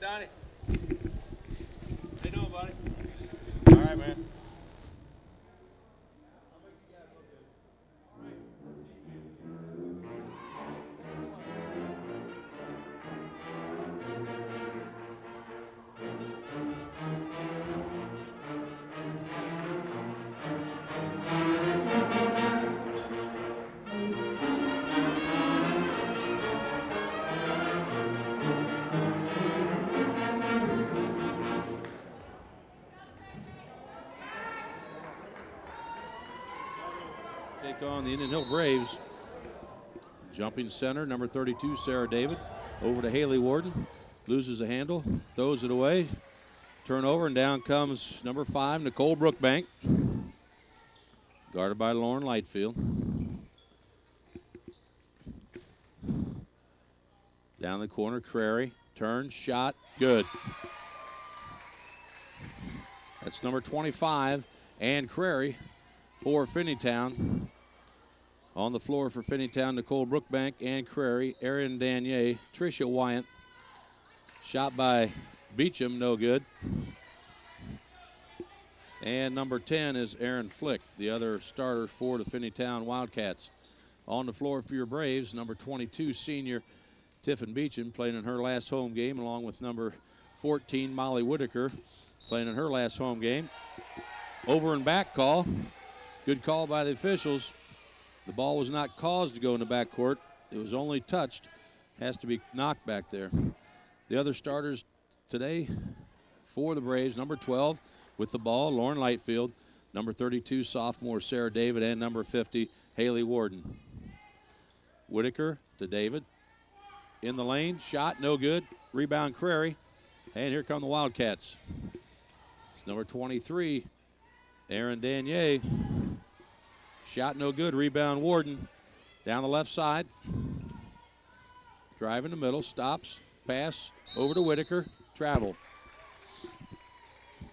Johnny. How you doing, buddy? All right, man. Take on the Indian Hill Braves. Jumping center, number 32, Sarah David. Over to Haley Warden. Loses the handle, throws it away. Turnover, and down comes number 5, Nicole Brookbank. Guarded by Lauren Lightfield. Down the corner, Crary. Turn, shot, good. That's number 25, Ann Crary for Finneytown. On the floor for Finneytown, Nicole Brookbank, Ann Crary, Erin Danier, Tricia Wyant. Shot by Beecham, no good. And number 10 is Erin Flick, the other starter for the Finneytown Wildcats. On the floor for your Braves, number 22, senior Tiffin Beecham, playing in her last home game, along with number 14, Molly Whitaker, playing in her last home game. Over and back call. Good call by the officials. The ball was not caused to go in the backcourt. It was only touched. Has to be knocked back there. The other starters today for the Braves, number 12 with the ball, Lauren Lightfield. Number 32, sophomore Sarah David, and number 50, Haley Warden. Whitaker to David. In the lane, shot, no good. Rebound, Crary. And here come the Wildcats. It's number 23, Erin Danier. Shot, no good. Rebound, Warden. Down the left side. Drive in the middle, stops. Pass over to Whitaker. Travel.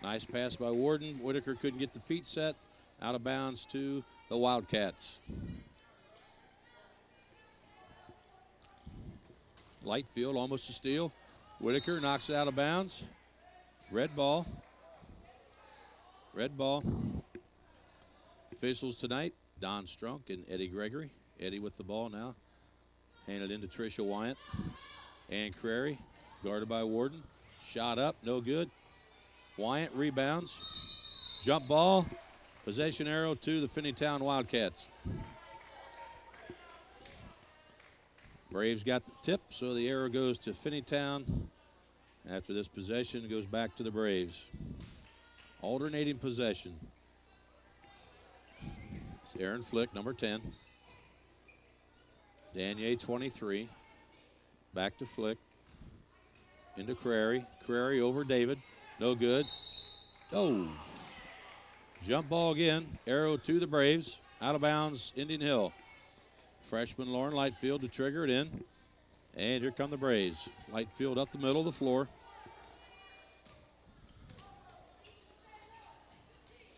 Nice pass by Warden. Whitaker couldn't get the feet set. Out of bounds to the Wildcats. Lightfield almost a steal. Whitaker knocks it out of bounds. Red ball. Red ball. Officials tonight, Don Strunk and Eddie Gregory. Eddie with the ball now. Handed into Tricia Wyant. And Crary, guarded by Warden. Shot up, no good. Wyant rebounds. Jump ball. Possession arrow to the Finneytown Wildcats. Braves got the tip, so the arrow goes to Finneytown. After this possession, it goes back to the Braves. Alternating possession. It's Erin Flick, number 10. Danier, 23. Back to Flick. Into Crary. Crary over David. No good. Oh. Jump ball again. Arrow to the Braves. Out of bounds, Indian Hill. Freshman Lauren Lightfield to trigger it in. And here come the Braves. Lightfield up the middle of the floor.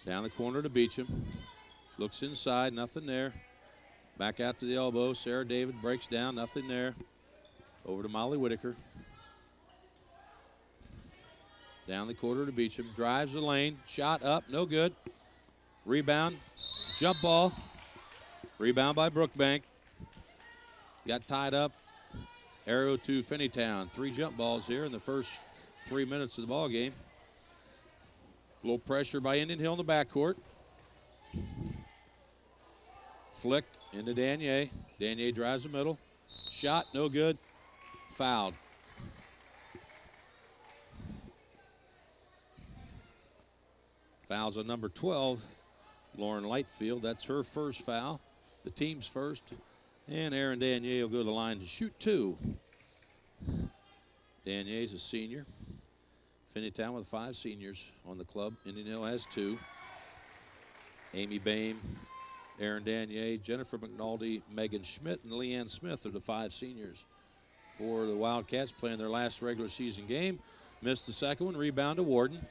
Down the corner to Beecham. Looks inside, nothing there. Back out to the elbow. Sarah David breaks down, nothing there. Over to Molly Whitaker. Down the quarter to Beecham. Drives the lane. Shot up, no good. Rebound. Jump ball. Rebound by Brookbank. Got tied up. Arrow to Finneytown. 3 jump balls here in the first 3 minutes of the ball game. A little pressure by Indian Hill in the backcourt. Flick into Danier. Danier drives the middle. Shot, no good. Fouled. Fouls on number 12, Lauren Lightfield. That's her first foul, the team's first. And Erin Danier will go to the line to shoot 2. Danier's a senior. Finneytown with 5 seniors on the club. Indian Hill has 2. Amy Boehm, Erin Danier, Jennifer McNulty, Megan Schmidt, and Leanne Smith are the 5 seniors for the Wildcats playing their last regular season game. Missed the second one. Rebound to Warden.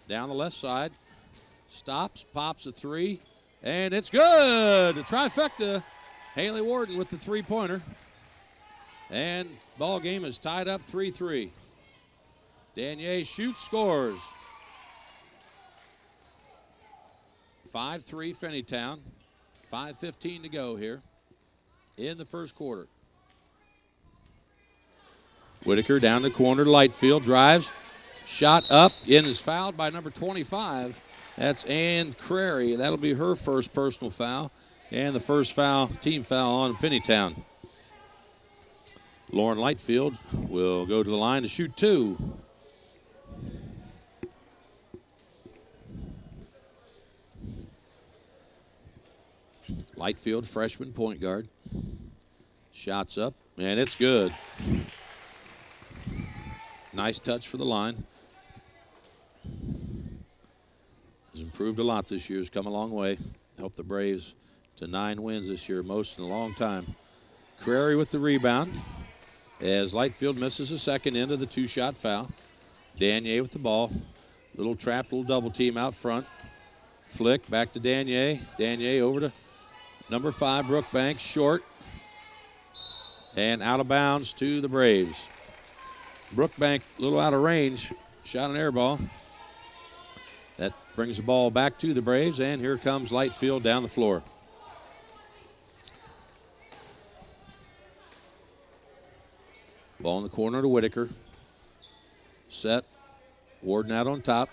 Down the left side. Stops, pops a 3, and it's good. The trifecta. Haley Warden with the 3-pointer. And ball game is tied up 3-3. Danier shoots, scores. 5-3 Finneytown. 5:15 to go here in the first quarter. Whitaker down the corner to Lightfield, drives, shot up, and is fouled by number 25. That's Ann Crary. That'll be her first personal foul, and the first foul, team foul on Finneytown. Lauren Lightfield will go to the line to shoot 2. Lightfield, freshman point guard. Shots up, and it's good. Nice touch for the line. Has improved a lot this year. Has come a long way. Helped the Braves to 9 wins this year, most in a long time. Crary with the rebound as Lightfield misses a second into the 2-shot foul. Danier with the ball. Little trap, little double team out front. Flick back to Danier. Danier over to number 5, Brookbank, short. And out of bounds to the Braves. Brookbank a little out of range. Shot an air ball. That brings the ball back to the Braves, and here comes Lightfield down the floor. Ball in the corner to Whitaker. Set. Warden out on top.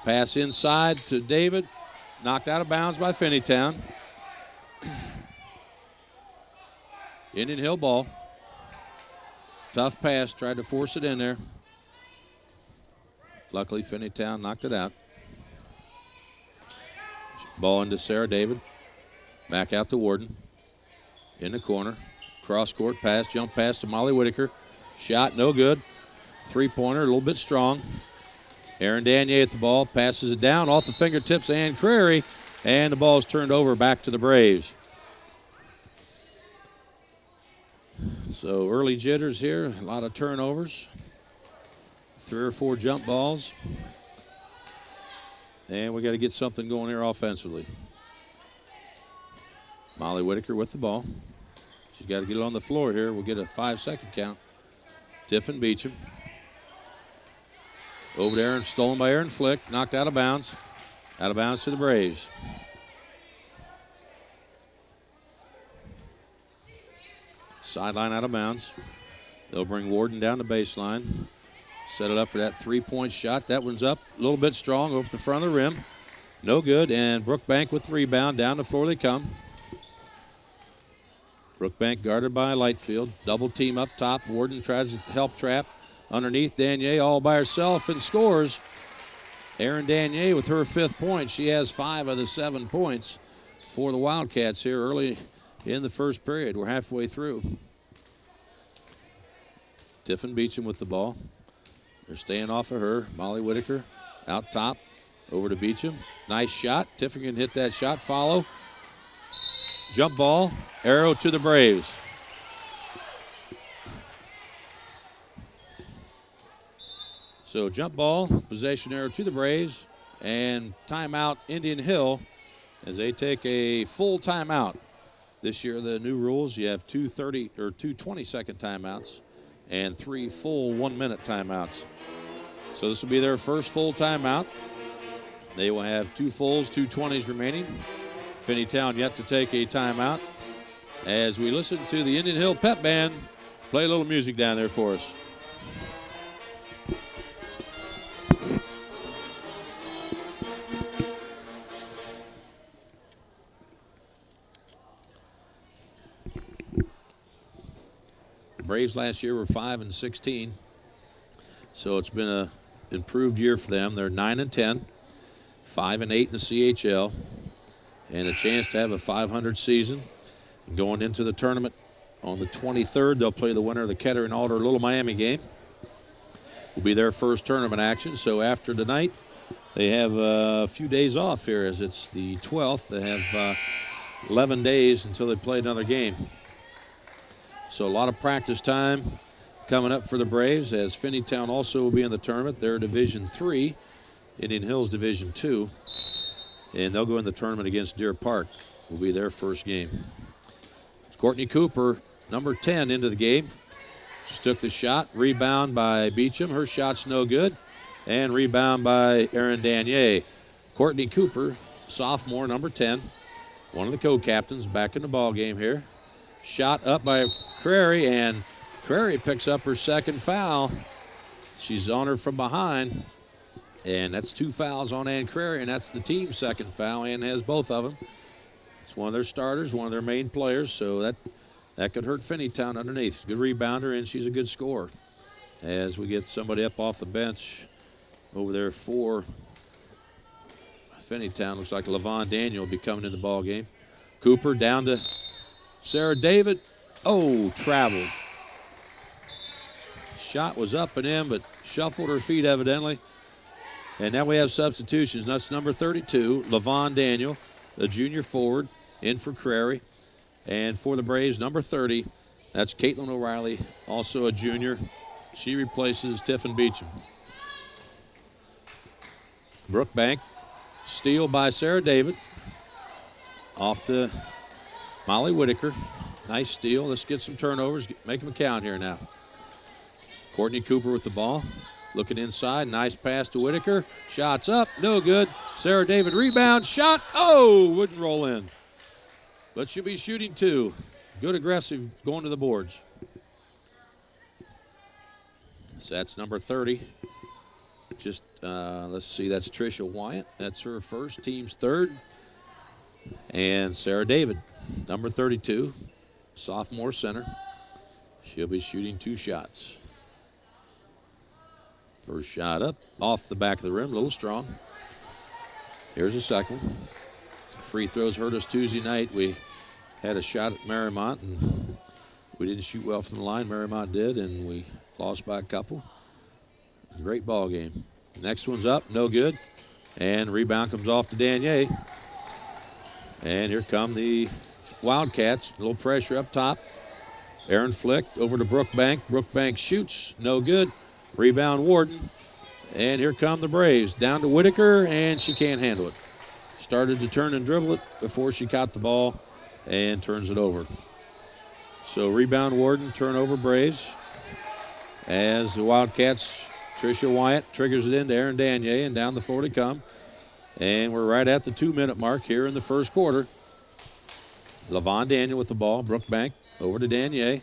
Pass inside to David. Knocked out of bounds by Finneytown. Indian Hill ball. Tough pass. Tried to force it in there. Luckily, Finneytown knocked it out. Ball into Sarah David. Back out to Warden. In the corner. Cross-court pass, jump pass to Molly Whitaker. Shot, no good. 3-pointer, a little bit strong. Aaron Danier at the ball, passes it down off the fingertips, Ann Crary, and the ball is turned over back to the Braves. So early jitters here, a lot of turnovers. 3 or 4 jump balls. And we got to get something going here offensively. Molly Whitaker with the ball. She's got to get it on the floor here. We'll get a 5-second count. Tiffin Beecham. Over there and stolen by Aaron Flick. Knocked out of bounds. Out of bounds to the Braves. Sideline out of bounds. They'll bring Warden down the baseline. Set it up for that 3-point shot. That one's up a little bit strong over the front of the rim. No good. And Brookbank with the rebound. Down the floor they come. Brookbank guarded by Lightfield. Double team up top. Warden tries to help trap. Underneath, Danier all by herself and scores. Aaron Danier with her 5th point. She has 5 of the 7 points for the Wildcats here early in the first period. We're halfway through. Tiffin Beecham with the ball. They're staying off of her. Molly Whitaker out top. Over to Beecham. Nice shot. Tiffin can hit that shot. Follow. Jump ball. Arrow to the Braves. So jump ball. Possession arrow to the Braves. And timeout Indian Hill as they take a full timeout. This year the new rules, you have 2 20-second timeouts and 3 full 1-minute timeouts. So this will be their first full timeout. They will have 2 fulls, 2 20s remaining. Finneytown yet to take a timeout. As we listen to the Indian Hill Pep Band play a little music down there for us. The Braves last year were 5-16. So it's been an improved year for them. They're 9-10, 5-8 in the CHL, and a chance to have a 500 season. And going into the tournament on the 23rd, they'll play the winner of the Kettering Alder Little Miami game. Will be their first tournament action. So after tonight, they have a few days off here as it's the 12th. They have 11 days until they play another game. So a lot of practice time coming up for the Braves, as Finneytown also will be in the tournament. They're Division III, Indian Hills Division II, and they'll go in the tournament against Deer Park. Will be their first game. Courtney Cooper, number 10, into the game. Just took the shot. Rebound by Beecham. Her shot's no good. And rebound by Erin Danier. Courtney Cooper, sophomore, number 10. One of the co-captains back in the ball game here. Shot up by Crary, and Crary picks up her second foul. She's on her from behind. And that's 2 fouls on Ann Crary, and that's the team's second foul. Ann has both of them. It's one of their starters, one of their main players, so that could hurt Finneytown underneath. Good rebounder, and she's a good scorer. As we get somebody up off the bench over there for Finneytown, looks like Levon Daniel will be coming in the ball game. Cooper down to Sarah David. Oh, traveled. Shot was up and in, but shuffled her feet evidently. And now we have substitutions. That's number 32, Levon Daniel, the junior forward, in for Crary. And for the Braves, number 30, that's Caitlin O'Reilly, also a junior. She replaces Tiffin Beecham. Brookbank, steal by Sarah David. Off to Molly Whitaker. Nice steal. Let's get some turnovers. Make them count here now. Courtney Cooper with the ball. Looking inside. Nice pass to Whitaker. Shots up. No good. Sarah David rebound. Shot. Oh, wouldn't roll in. But she'll be shooting 2. Good aggressive going to the boards. So that's number 30. Just, let's see, that's Tricia Wyatt. That's her first, team's third. And Sarah David, number 32, sophomore center. She'll be shooting 2 shots. First shot up, off the back of the rim, a little strong. Here's a second one. Free throws hurt us Tuesday night. We had a shot at Marymount, and we didn't shoot well from the line. Marymount did, and we lost by a couple. Great ball game. Next one's up, no good. And rebound comes off to Danier. And here come the Wildcats. A little pressure up top. Aaron Flick over to Brookbank. Brookbank shoots, no good. Rebound Warden. And here come the Braves. Down to Whitaker, and she can't handle it. Started to turn and dribble it before she caught the ball and turns it over. So rebound Warden, turnover Braves. As the Wildcats, Tricia Wyatt triggers it into Erin Danier, and down the floor they come. And we're right at the 2-minute mark here in the first quarter. Levon Daniel with the ball. Brookbank over to Danier.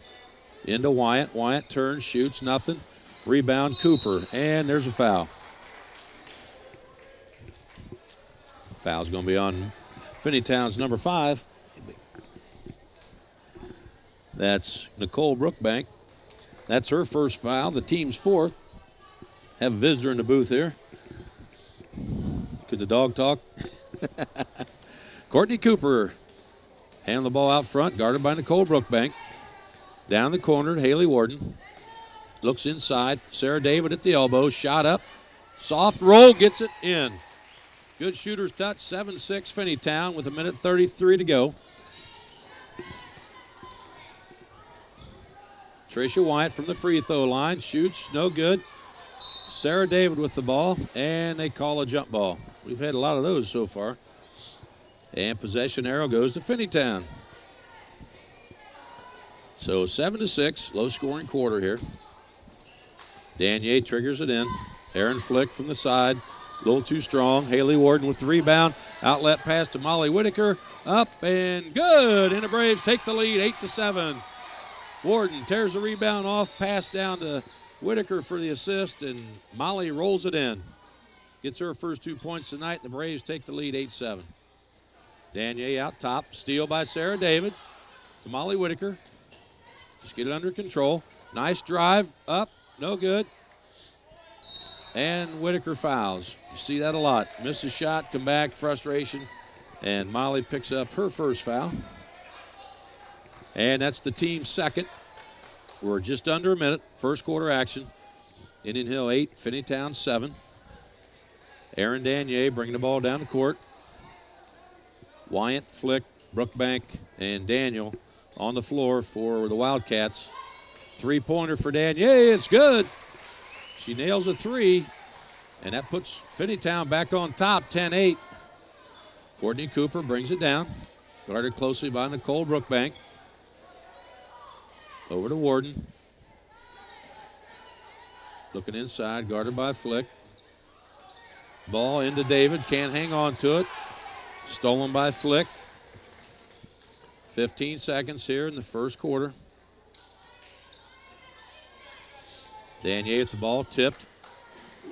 Into Wyatt. Wyatt turns, shoots, nothing. Rebound Cooper, and there's a foul. Foul's going to be on Finneytown's number 5. That's Nicole Brookbank. That's her first foul, the team's 4th. Have a visitor in the booth here. Could the dog talk? Courtney Cooper handling the ball out front, guarded by Nicole Brookbank. Down the corner, Haley Warden. Looks inside. Sarah David at the elbow. Shot up. Soft roll. Gets it in. Good shooter's touch. 7-6 Finneytown with 1:33 to go. Tricia Wyatt from the free throw line. Shoots. No good. Sarah David with the ball. And they call a jump ball. We've had a lot of those so far. And possession arrow goes to Finneytown. So 7-6. Low scoring quarter here. Danier triggers it in. Aaron Flick from the side. A little too strong. Haley Warden with the rebound. Outlet pass to Molly Whitaker. Up and good. And the Braves take the lead 8-7. Warden tears the rebound off. Pass down to Whitaker for the assist. And Molly rolls it in. Gets her first 2 points tonight. The Braves take the lead 8-7. Danier out top. Steal by Sarah David to Molly Whitaker. Just get it under control. Nice drive. Up. No good. And Whitaker fouls. You see that a lot. Misses shot, come back, frustration. And Molly picks up her first foul. And that's the team's second. We're just under a minute. First quarter action. Indian Hill 8, Finneytown 7. Erin Danier bringing the ball down the court. Wyatt, Flick, Brookbank, and Daniel on the floor for the Wildcats. Three-pointer for Danier. It's good. She nails a 3, and that puts Finneytown back on top, 10-8. Courtney Cooper brings it down, guarded closely by Nicole Brookbank. Over to Warden. looking inside, guarded by Flick. Ball into David, can't hang on to it. Stolen by Flick. 15 seconds here in the first quarter. Danier with the ball, tipped.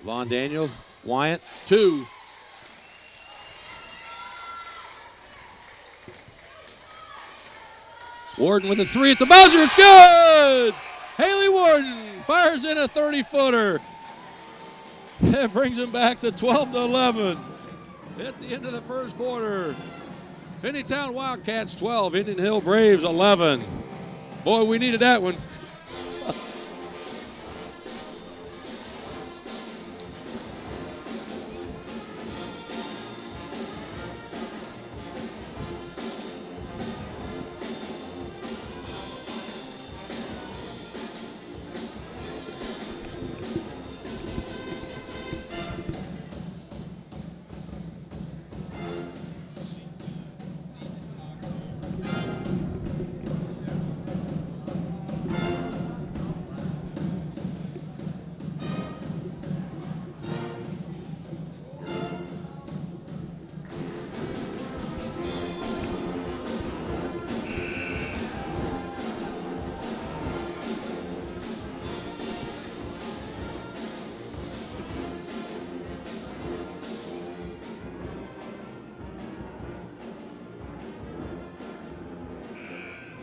Von Daniel, Wyatt, 2. Warden with a 3 at the buzzer, it's good! Haley Warden fires in a 30-footer. It brings him back to 12-11 at the end of the first quarter. Finneytown Wildcats 12, Indian Hill Braves 11. Boy, we needed that one.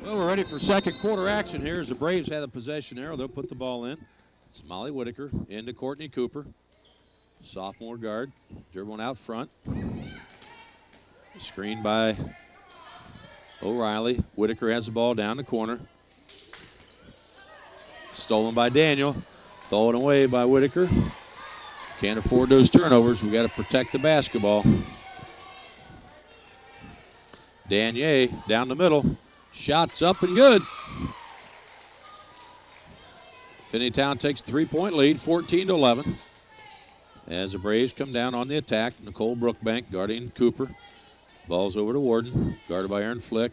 Well, we're ready for second quarter action here as the Braves have the possession arrow. They'll put the ball in. It's Molly Whitaker into Courtney Cooper. Sophomore guard. Dribbling out front. Screened by O'Reilly. Whitaker has the ball down the corner. Stolen by Daniel. Thrown away by Whitaker. Can't afford those turnovers. We got to protect the basketball. Danier down the middle. Shots up and good. Finneytown takes a 3-point lead, 14-11. As the Braves come down on the attack, Nicole Brookbank guarding Cooper. Ball's over to Warden, guarded by Erin Flick.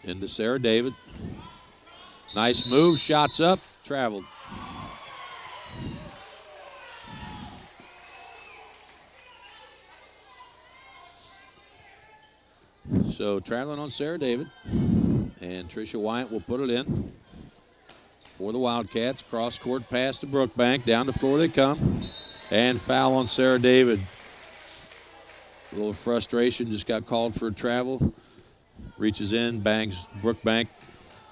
Into Sarah David. Nice move, shots up, traveled. So traveling on Sarah David. And Tricia Wyatt will put it in for the Wildcats. Cross court pass to Brookbank. Down the floor they come. And foul on Sarah David. A little frustration, just got called for a travel. Reaches in, bangs Brookbank.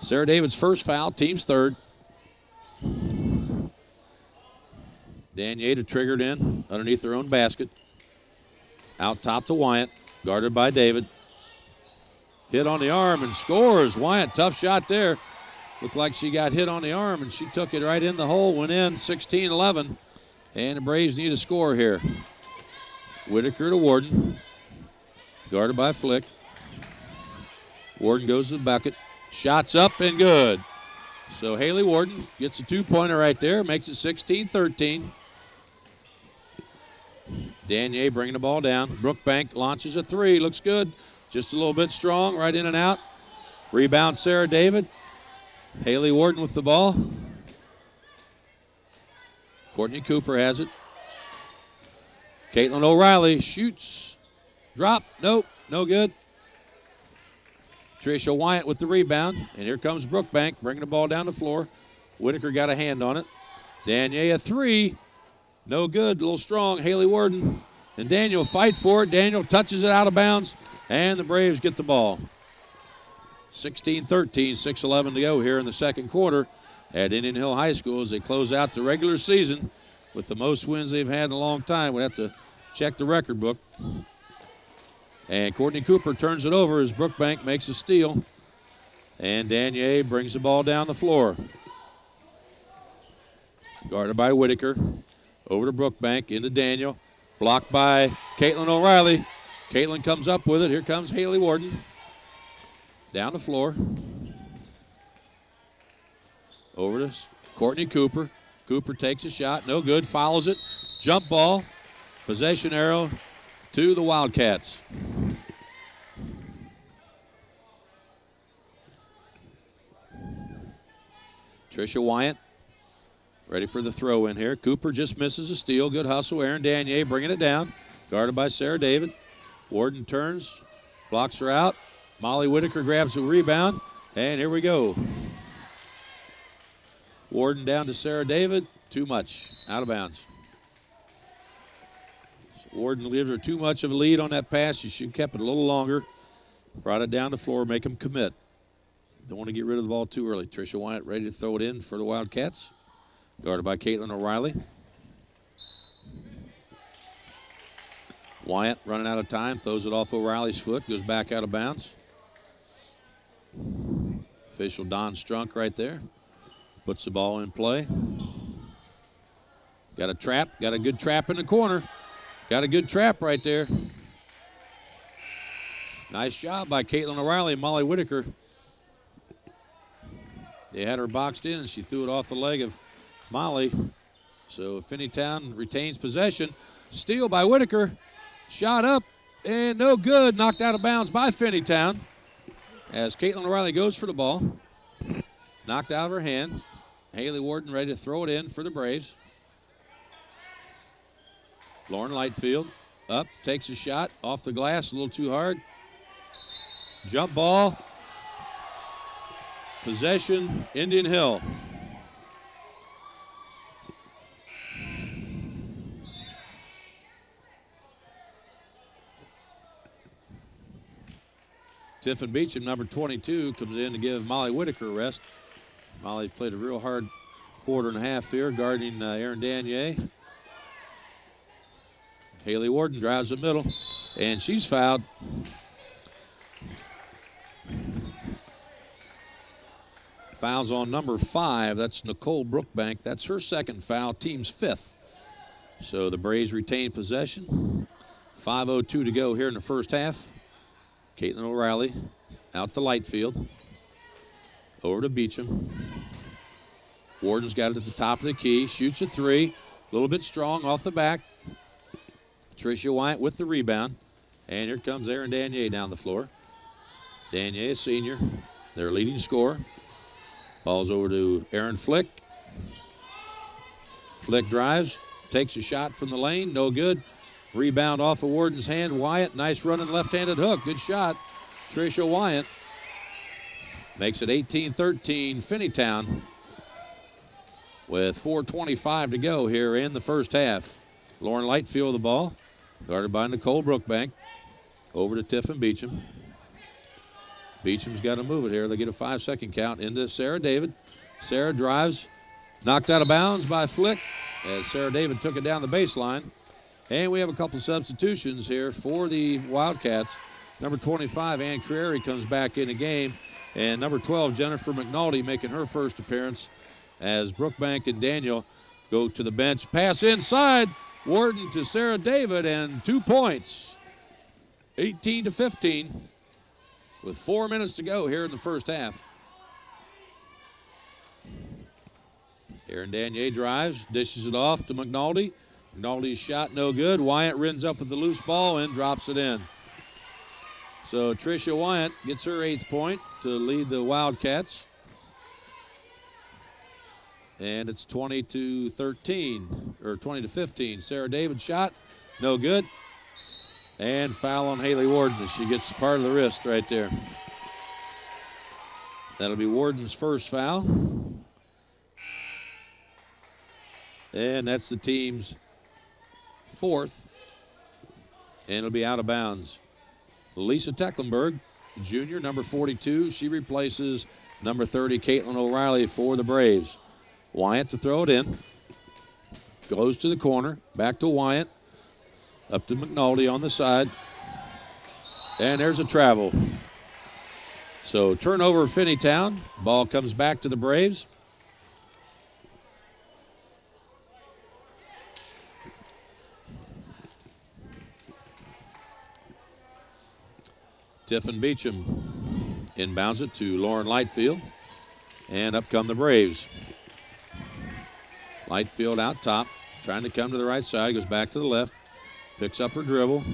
Sarah David's first foul, team's third. Danier triggered in underneath their own basket. Out top to Wyatt, guarded by David. Hit on the arm and scores. Wyatt, tough shot there. Looked like she got hit on the arm and she took it right in the hole, went in 16-11. And the Braves need a score here. Whitaker to Warden. Guarded by Flick. Warden goes to the bucket. Shots up and good. So Haley Warden gets a 2-pointer right there. Makes it 16-13. Danier bringing the ball down. Brookbank launches a 3. Looks good. Just a little bit strong. Right in and out. Rebound Sarah David. Haley Warden with the ball. Courtney Cooper has it. Caitlin O'Reilly shoots. Drop. Nope. No good. Tricia Wyatt with the rebound. And here comes Brookbank bringing the ball down the floor. Whitaker got a hand on it. Danier a 3. No good. A little strong. Haley Warden. And Daniel fight for it. Daniel touches it out of bounds. And the Braves get the ball. 16-13, 6:11 to go here in the second quarter at Indian Hill High School as they close out the regular season with the most wins they've had in a long time. We have to check the record book. And Courtney Cooper turns it over as Brookbank makes a steal. And Danier brings the ball down the floor. Guarded by Whitaker. Over to Brookbank, into Daniel. Blocked by Caitlin O'Reilly. Caitlin comes up with it. Here comes Haley Warden. Down the floor. Over to Courtney Cooper. Cooper takes a shot. No good. Follows it. Jump ball. Possession arrow to the Wildcats. Tricia Wyatt Ready for the throw in here. Cooper just misses a steal. Good hustle. Aaron Danier bringing it down. Guarded by Sarah David. Warden turns. Blocks her out. Molly Whitaker grabs the rebound. And here we go. Warden down to Sarah David. Too much. Out of bounds. Warden gives her too much of a lead on that pass. She should have kept it a little longer. Brought it down the floor. Make them commit. Don't want to get rid of the ball too early. Tricia Wyatt ready to throw it in for the Wildcats. Guarded by Caitlin O'Reilly. Wyatt running out of time. Throws it off O'Reilly's foot. Goes back out of bounds. Official Don Strunk right there. Puts the ball in play. Got a trap. Got a good trap in the corner. Got a good trap right there. Nice job by Caitlin O'Reilly and Molly Whitaker. They had her boxed in and she threw it off the leg of Molly. So Finneytown retains possession. Steal by Whitaker. Shot up and no good. Knocked out of bounds by Finneytown. As Caitlin O'Reilly goes for the ball. Knocked out of her hands. Haley Warden ready to throw it in for the Braves. Lauren Lightfield up, takes a shot off the glass, a little too hard. Jump ball. Possession, Indian Hill. Tiffin Beecham, number 22, comes in to give Molly Whitaker a rest. Molly played a real hard quarter and a half here, guarding Aaron Danier. Haley Warden drives the middle, and she's fouled. Fouls on number 5. That's Nicole Brookbank. That's her second foul, team's 5th. So the Braves retain possession. 5:02 to go here in the first half. Caitlin O'Reilly out to Lightfield. Over to Beecham. Warden's got it at the top of the key. Shoots a 3. A little bit strong off the back. Tricia Wyatt with the rebound. And here comes Aaron Danier down the floor. Danier, a senior, their leading scorer. Ball's over to Aaron Flick. Flick drives, takes a shot from the lane, no good. Rebound off of Warden's hand. Wyatt, nice running left-handed hook. Good shot. Tricia Wyatt makes it 18-13 Finneytown with 4:25 to go here in the first half. Lauren Lightfield the ball, guarded by Nicole Brookbank. Over to Tiffin Beecham. Beecham's got to move it here. They get a 5-second count into Sarah David. Sarah drives, knocked out of bounds by Flick as Sarah David took it down the baseline. And we have a couple substitutions here for the Wildcats. Number 25, Ann Crary, comes back in the game. And number 12, Jennifer McNulty, making her first appearance as Brookbank and Daniel go to the bench. Pass inside. Warden to Sarah David, and 2 points. 18-15 with 4 minutes to go here in the first half. Aaron Danier drives, dishes it off to McNulty. McNulty's shot no good. Wyatt runs up with the loose ball and drops it in. So Tricia Wyatt gets her 8th point to lead the Wildcats. And it's 20-13, or 20-15. Sarah David shot, no good. And foul on Haley Warden as she gets part of the wrist right there. That'll be Warden's first foul. And that's the team's 4th. And it'll be out of bounds. Lisa Tecklenburg, junior, number 42. She replaces number 30, Caitlin O'Reilly, for the Braves. Wyatt to throw it in. Goes to the corner. Back to Wyatt. Up to McNulty on the side. And there's a travel. So turnover Finneytown. Ball comes back to the Braves. Tiffin Beecham inbounds it to Lauren Lightfield. And up come the Braves. Lightfield out top, trying to come to the right side, goes back to the left, picks up her dribble.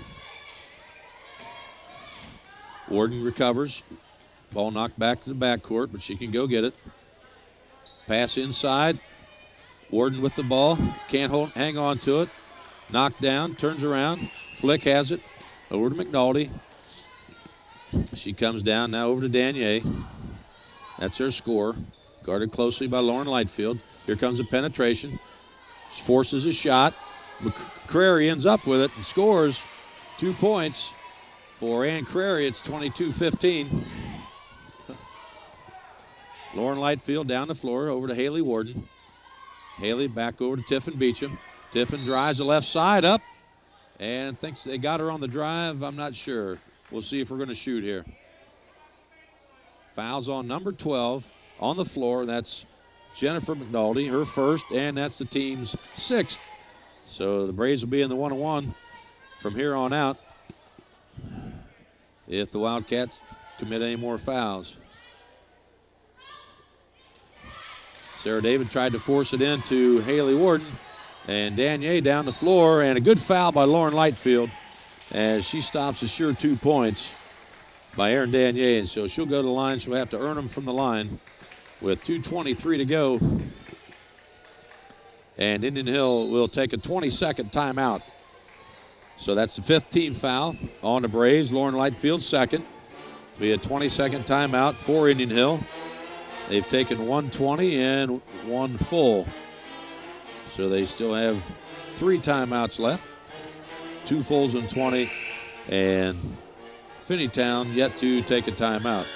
Warden recovers. Ball knocked back to the backcourt, but she can go get it. Pass inside. Warden with the ball. Can't hang on to it. Knocked down, turns around. Flick has it. Over to McNulty. She comes down now over to Danier. That's her score. Guarded closely by Lauren Lightfield. Here comes a penetration. She forces a shot. McCrary ends up with it and scores 2 points for Ann Crary. It's 22-15. Lauren Lightfield down the floor over to Haley Warden. Haley back over to Tiffin Beecham. Tiffin drives the left side up and thinks they got her on the drive. I'm not sure. We'll see if we're going to shoot here. Fouls on number 12 on the floor. That's Jennifer McNulty, her first, and that's the team's 6th. So the Braves will be in the 1-on-1 from here on out if the Wildcats commit any more fouls. Sarah David tried to force it into Haley Warden, and Danier down the floor, and a good foul by Lauren Lightfield as she stops a sure 2 points by Erin Danier, and so she'll go to the line. She'll have to earn them from the line with 2:23 to go. And Indian Hill will take a 20-second timeout. So that's the 5th team foul on the Braves. Lauren Lightfield second. Be a 20-second timeout for Indian Hill. They've taken 1:20 and 1 full. So they still have 3 timeouts left. 2 fulls and 20. And Finneytown yet to take a timeout.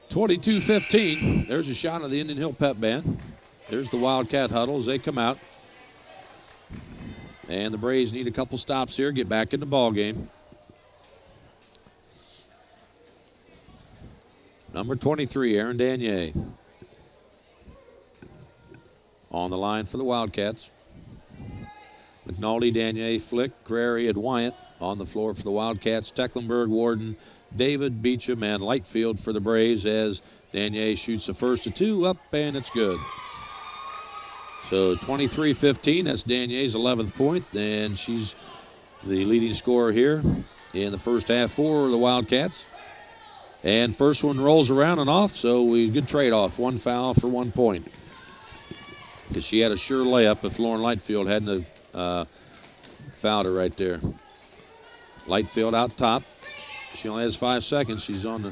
(22-15). There's a shot of the Indian Hill Pep Band. There's the Wildcat huddle as they come out. And the Braves need a couple stops here, get back in the ball game. Number 23, Erin Danier. On the line for the Wildcats. McNulty, Danier, Flick, Crary, and Wyatt on the floor for the Wildcats. Tecklenburg, Warden, David, Beecham, and Lightfield for the Braves as Danier shoots the first of 2 up, and it's good. So 23-15, that's Danier's 11th point, and she's the leading scorer here in the first half for the Wildcats. And first one rolls around and off, so good trade-off. 1 foul for 1 point. Because she had a sure layup if Lauren Lightfield hadn't have fouled her right there. Lightfield out top. She only has 5 seconds. She's on the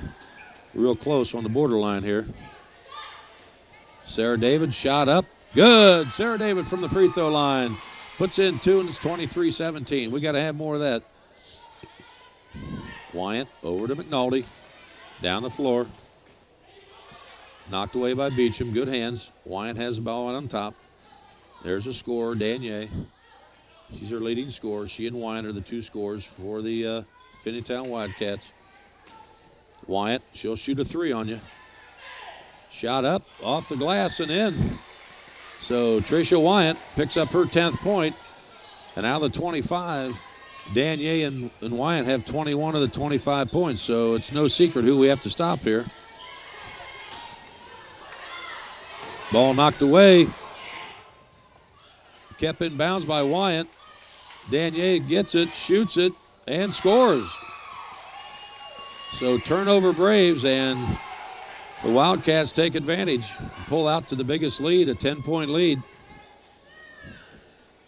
real close on the borderline here. Sarah David shot up. Good. Sarah David from the free throw line. Puts in 2, and it's 23-17. We got to have more of that. Wyatt over to McNulty. Down the floor. Knocked away by Beecham. Good hands. Wyatt has the ball on top. There's a scorer, Danier. She's her leading scorer. She and Wyatt are the 2 scorers for the Finneytown Wildcats. Wyatt, she'll shoot a 3 on you. Shot up, off the glass and in. So Tricia Wyatt picks up her 10th point. And out of the 25, Danier and Wyatt have 21 of the 25 points. So it's no secret who we have to stop here. Ball knocked away. Kept in bounds by Wyatt. Danier gets it, shoots it, and scores. So turnover Braves, and the Wildcats take advantage. Pull out to the biggest lead, a 10-point lead.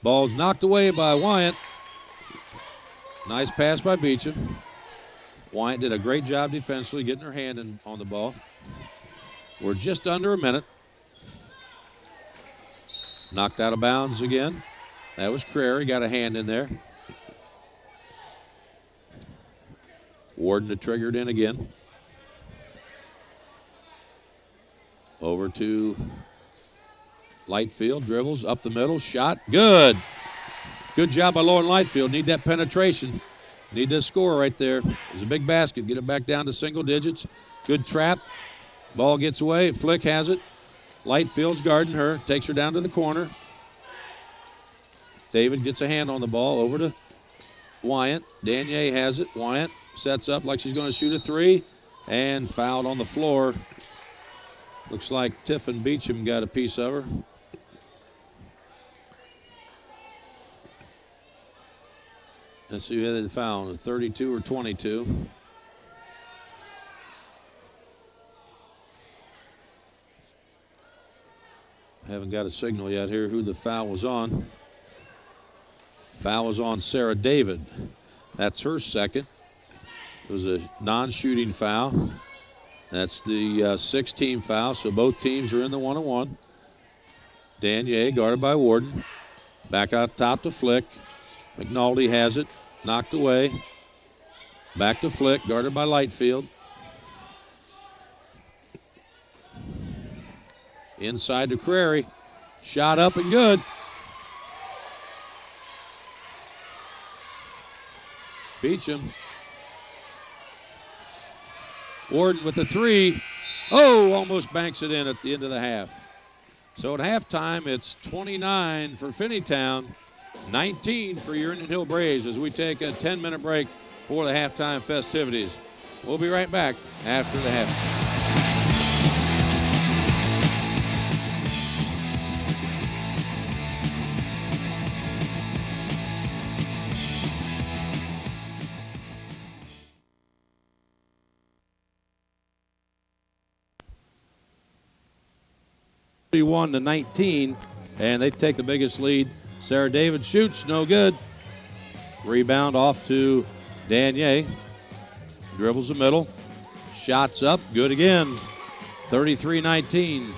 Ball's knocked away by Wyatt. Nice pass by Beecham. Wyatt did a great job defensively getting her hand on the ball. We're just under a minute. Knocked out of bounds again. That was Crary, got a hand in there. Warden had triggered in again. Over to Lightfield, dribbles up the middle, shot, good. Good job by Lauren Lightfield. Need that penetration. Need this score right there. There's a big basket. Get it back down to single digits. Good trap. Ball gets away. Flick has it. Lightfield's guarding her. Takes her down to the corner. David gets a hand on the ball. Over to Wyatt. Danier has it. Wyatt sets up like she's going to shoot a 3. And fouled on the floor. Looks like Tiffin Beecham got a piece of her. Let's see who had the foul, 32 or 22. Haven't got a signal yet here who the foul was on. Foul was on Sarah David. That's her second. It was a non-shooting foul. That's the sixth team foul, so both teams are in the one-on-one. Danier guarded by Warden. Back out top to Flick. McNulty has it. Knocked away. Back to Flick, guarded by Lightfield. Inside to Crary. Shot up and good. Beecham. Warden with a three. Oh, almost banks it in at the end of the half. So at halftime, it's 29 for Finneytown, 19 for your Indian Hill Braves as we take a 10-minute break for the halftime festivities. We'll be right back after the half. To 19, and they take the biggest lead. Sarah David shoots, no good. Rebound off to Danier. Dribbles the middle. Shots up, good again. 33-19.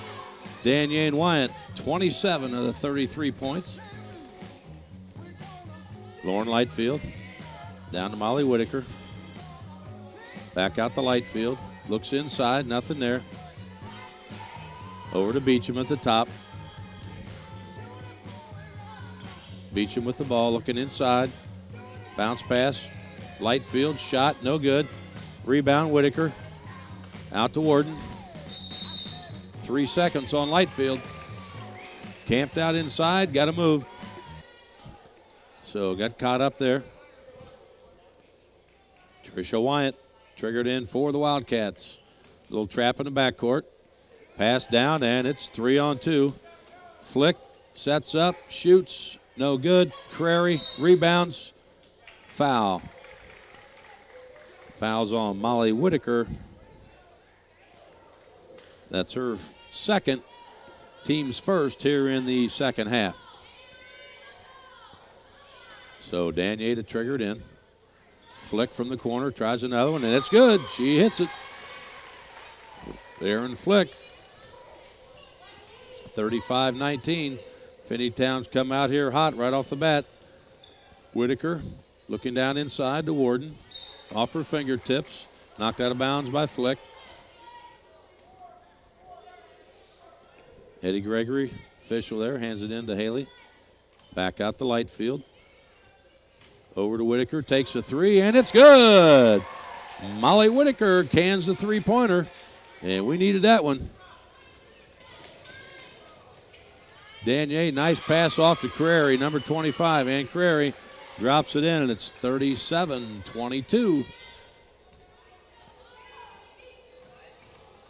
Danier and Wyatt, 27 of the 33 points. Lauren Lightfield. Down to Molly Whitaker. Back out to Lightfield. Looks inside, nothing there. Over to Beecham at the top. Beecham with the ball, looking inside. Bounce pass. Lightfield, shot, no good. Rebound, Whitaker. Out to Warden. 3 seconds on Lightfield. Camped out inside, got to move. So got caught up there. Tricia Wyatt triggered in for the Wildcats. Little trap in the backcourt. Pass down, and it's 3-on-2. Flick sets up, shoots, no good. Crary rebounds, foul. Foul's on Molly Whitaker. That's her second, team's first here in the second half. So Danier to trigger it in. Flick from the corner, tries another one, and it's good. She hits it. Aaron Flick. 35-19. Finneytown's come out here hot right off the bat. Whitaker looking down inside to Warden. Off her fingertips. Knocked out of bounds by Flick. Eddie Gregory, official there, hands it in to Haley. Back out to Lightfield. Over to Whitaker, takes a three, and it's good! Molly Whitaker cans the three-pointer, and we needed that one. Danier, nice pass off to Crary, number 25, and Crary drops it in, and it's 37-22.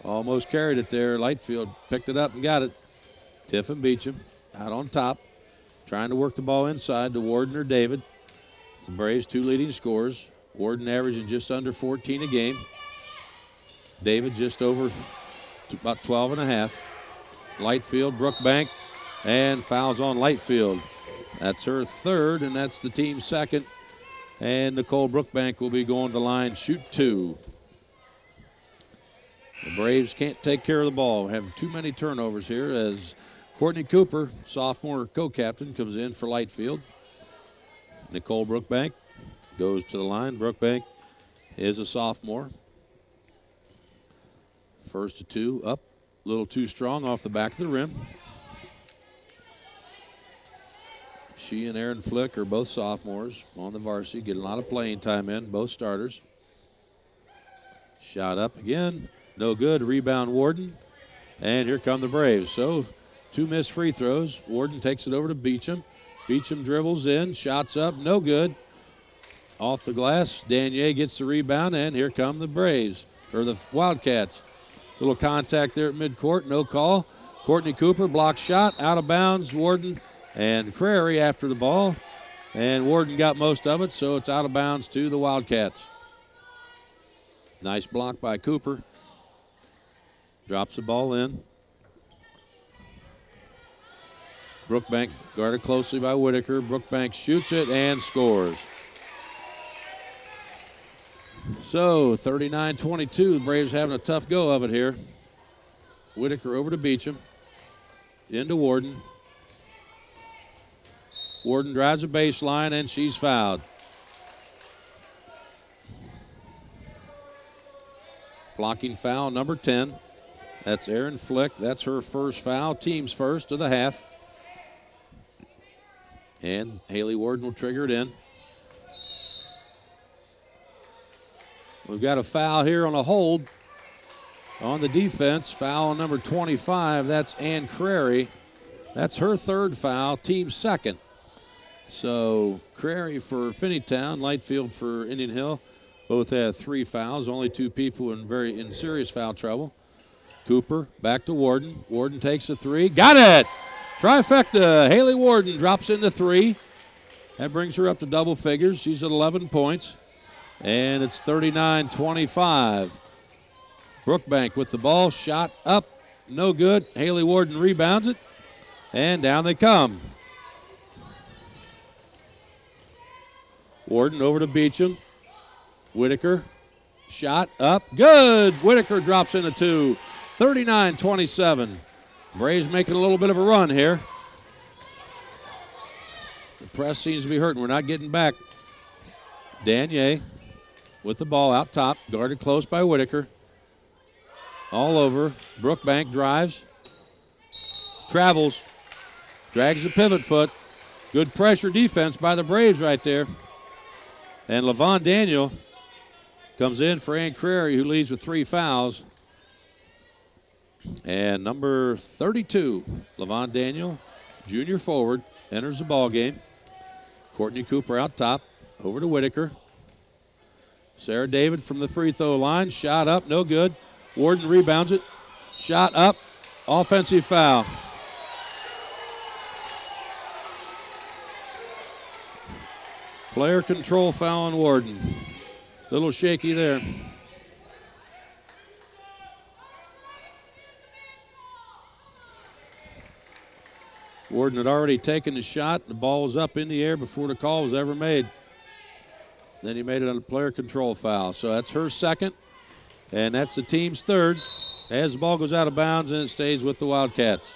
Almost carried it there. Lightfield picked it up and got it. Tiffin Beecham out on top, trying to work the ball inside to Warden or David. It's the Braves' two leading scorers. Warden averaging just under 14 a game. David just over about 12 and a half. Lightfield, Brookbank, and fouls on Lightfield. That's her third, and that's the team's second. And Nicole Brookbank will be going to the line, shoot two. The Braves can't take care of the ball. We have too many turnovers here as Courtney Cooper, sophomore co-captain, comes in for Lightfield. Nicole Brookbank goes to the line. Brookbank is a sophomore. First to two, up, a little too strong off the back of the rim. She and Aaron Flick are both sophomores on the varsity, get a lot of playing time in, both starters. Shot up again, no good. Rebound Warden, and here come the Braves. So two missed free throws. Warden takes it over to Beecham. Beecham dribbles in, shots up, no good. Off the glass, Danier gets the rebound, and here come the Braves, or the Wildcats. Little contact there at midcourt, no call. Courtney Cooper, block shot, out of bounds. Warden and Crary after the ball, and Warden got most of it, so it's out of bounds to the Wildcats. Nice block by Cooper. Drops the ball in. Brookbank guarded closely by Whitaker. Brookbank shoots it and scores. So 39-22, the Braves having a tough go of it here. Whitaker over to Beecham. Into Warden. Warden drives the baseline and she's fouled. Blocking foul number 10. That's Erin Flick. That's her first foul. Team's first of the half. And Haley Warden will trigger it in. We've got a foul here on a hold on the defense. Foul on number 25. That's Ann Crary. That's her third foul, team second. So Crary for Finneytown, Lightfield for Indian Hill. Both have 3 fouls. Only 2 people in serious foul trouble. Cooper back to Warden. Warden takes a 3. Got it! Trifecta. Haley Warden drops into 3. That brings her up to double figures. She's at 11 points. And it's 39-25. Brookbank with the ball. Shot up. No good. Haley Warden rebounds it. And down they come. Warden over to Beecham. Whitaker. Shot up. Good. Whitaker drops into 2. 39-27. Braves making a little bit of a run here. The press seems to be hurting. We're not getting back. Danier with the ball out top. Guarded close by Whitaker. All over. Brookbank drives. Travels. Drags the pivot foot. Good pressure defense by the Braves right there. And LaVon Daniel comes in for Ann Crary, who leads with 3 fouls. And number 32, LaVon Daniel, junior forward, enters the ball game. Courtney Cooper out top, over to Whitaker. Sarah David from the free throw line, shot up, no good. Warden rebounds it, shot up, offensive foul. Player control foul on Warden. Little shaky there. Warden had already taken the shot. The ball was up in the air before the call was ever made. Then he made it on a player control foul. So that's her second, and that's the team's third. As the ball goes out of bounds, and it stays with the Wildcats.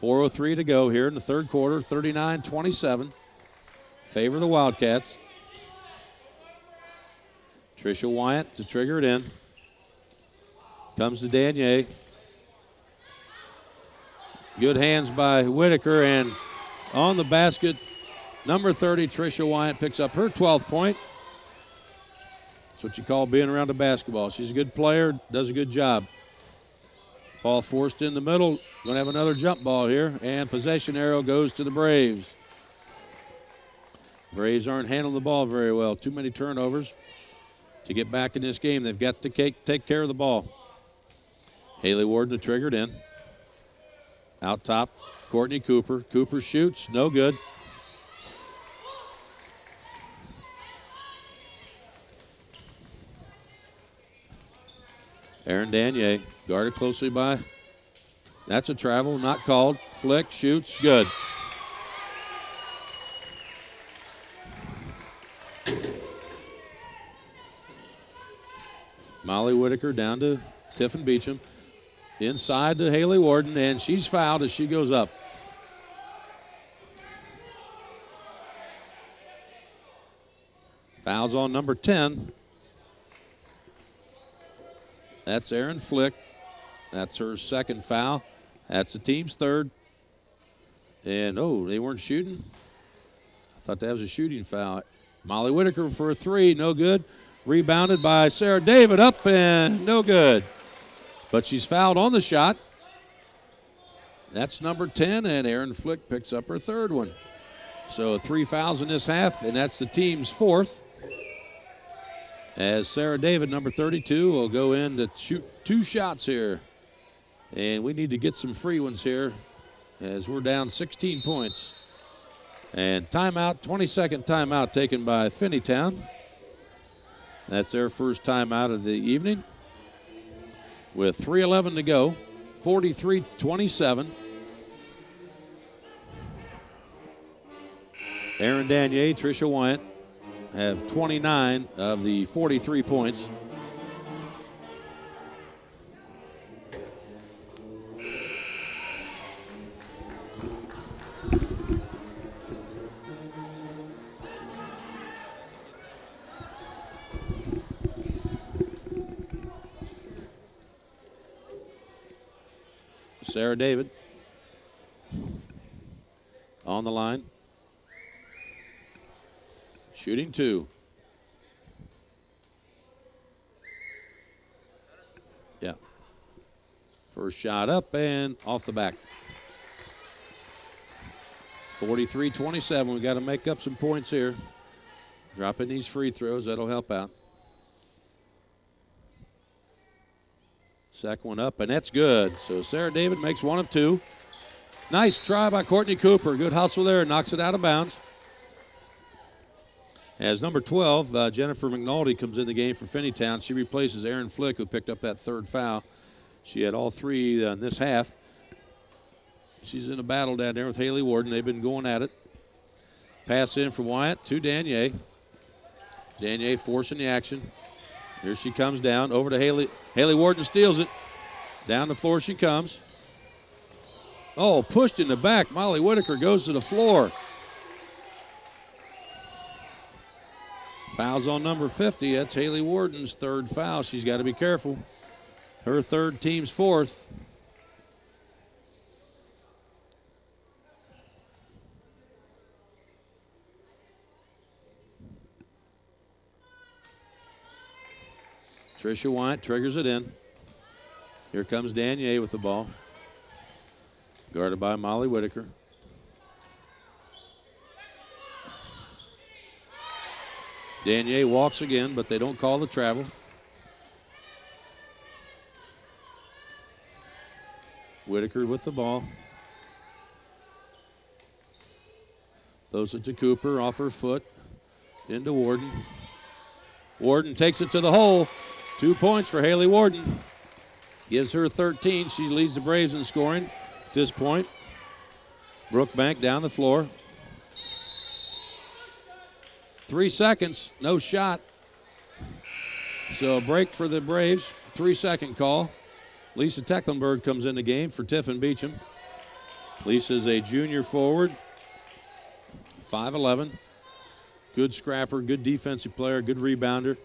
4:03 to go here in the third quarter, 39-27. Favor the Wildcats. Tricia Wyatt to trigger it in. Comes to Danier. Good hands by Whitaker, and on the basket, number 30, Tricia Wyatt picks up her 12th point. That's what you call being around a basketball. She's a good player, does a good job. Ball forced in the middle. Going to have another jump ball here, and possession arrow goes to the Braves. Braves aren't handling the ball very well. Too many turnovers to get back in this game. They've got to take care of the ball. Haley Warden to trigger it in. Out top, Courtney Cooper. Cooper shoots, no good. Aaron Danier, guarded closely by. That's a travel, not called. Flick, shoots, good. Molly Whitaker down to Tiffin Beecham. Inside to Haley Warden, and she's fouled as she goes up. Fouls on number 10. That's Erin Flick. That's her second foul. That's the team's third. And, oh, they weren't shooting? I thought that was a shooting foul. Molly Whitaker for a 3, no good. Rebounded by Sarah David, up and no good. But she's fouled on the shot. That's number 10, and Erin Flick picks up her third one. So 3 fouls in this half, and that's the team's fourth. As Sarah David, number 32, will go in to shoot 2 shots here. And we need to get some free ones here as we're down 16 points. And timeout, 22nd timeout taken by Finneytown. That's their first timeout of the evening. With 3:11 to go, 43-27. Aaron Danier, Tricia Wyant have 29 of the 43 points. Sarah David on the line. Shooting 2. Yeah. First shot up and off the back. 43-27. We've got to make up some points here. Dropping these free throws, that'll help out. Second one up, and that's good. So Sarah David makes 1 of 2. Nice try by Courtney Cooper. Good hustle there. Knocks it out of bounds. As number 12, Jennifer McNulty comes in the game for Finneytown. She replaces Erin Flick, who picked up that third foul. She had all 3 in this half. She's in a battle down there with Haley Warden. They've been going at it. Pass in from Wyatt to Danier. Danier forcing the action. Here she comes down over to Haley. Haley Warden steals it. Down the floor she comes. Oh, pushed in the back. Molly Whitaker goes to the floor. Fouls on number 50. That's Haley Warden's third foul. She's got to be careful. Her third, team's fourth. Tricia Wyatt triggers it in. Here comes Danier with the ball. Guarded by Molly Whitaker. Danier walks again, but they don't call the travel. Whitaker with the ball. Throws it to Cooper off her foot. Into Warden. Warden takes it to the hole. 2 points for Haley Warden. Gives her 13. She leads the Braves in scoring at this point. Brookbank down the floor. 3 seconds, no shot. So a break for the Braves. 3-second call. Lisa Tecklenburg comes in the game for Tiffin Beecham. Lisa's a junior forward. 5'11". Good scrapper, good defensive player, good rebounder.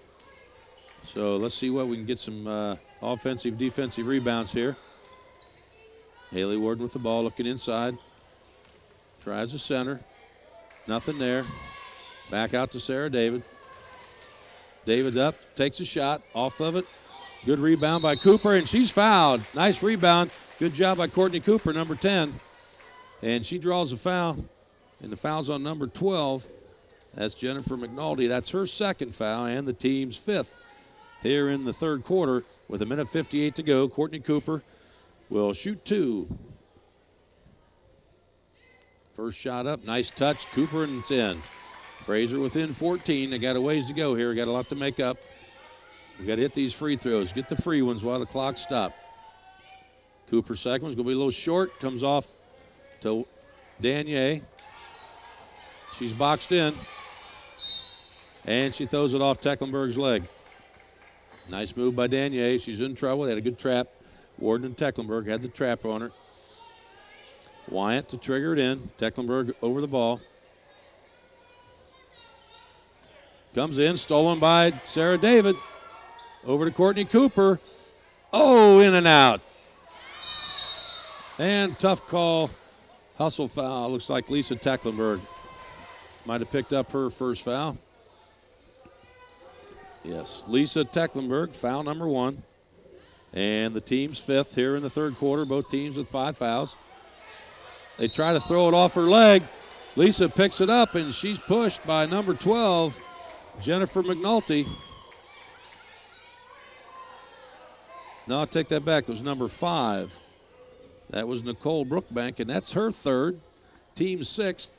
So let's see what we can get some offensive, defensive rebounds here. Haley Warden with the ball, looking inside. Tries the center. Nothing there. Back out to Sarah David. David up, takes a shot off of it. Good rebound by Cooper, and she's fouled. Nice rebound. Good job by Courtney Cooper, number 10. And she draws a foul, and the foul's on number 12. That's Jennifer McNulty. That's her second foul and the team's 5th here in the third quarter with 1:58 to go. Courtney Cooper will shoot 2. First shot up, nice touch. Cooper, and it's in. Fraser within 14. They got a ways to go here. Got a lot to make up. We got to hit these free throws. Get the free ones while the clock stops. Cooper's second one's going to be a little short. Comes off to Danier. She's boxed in. And she throws it off Tecklenburg's leg. Nice move by Danier. She's in trouble. They had a good trap. Warden and Tecklenburg had the trap on her. Wyatt to trigger it in. Tecklenburg over the ball. Comes in, stolen by Sarah David. Over to Courtney Cooper. Oh, in and out. And tough call. Hustle foul. Looks like Lisa Tecklenburg might have picked up her first foul. Yes, Lisa Tecklenburg, foul number 1. And the team's 5th here in the third quarter. Both teams with 5 fouls. They try to throw it off her leg. Lisa picks it up, and she's pushed by number 12, Jennifer McNulty. No, I'll take that back. It was number 5. That was Nicole Brookbank, and that's her third, team's 6th.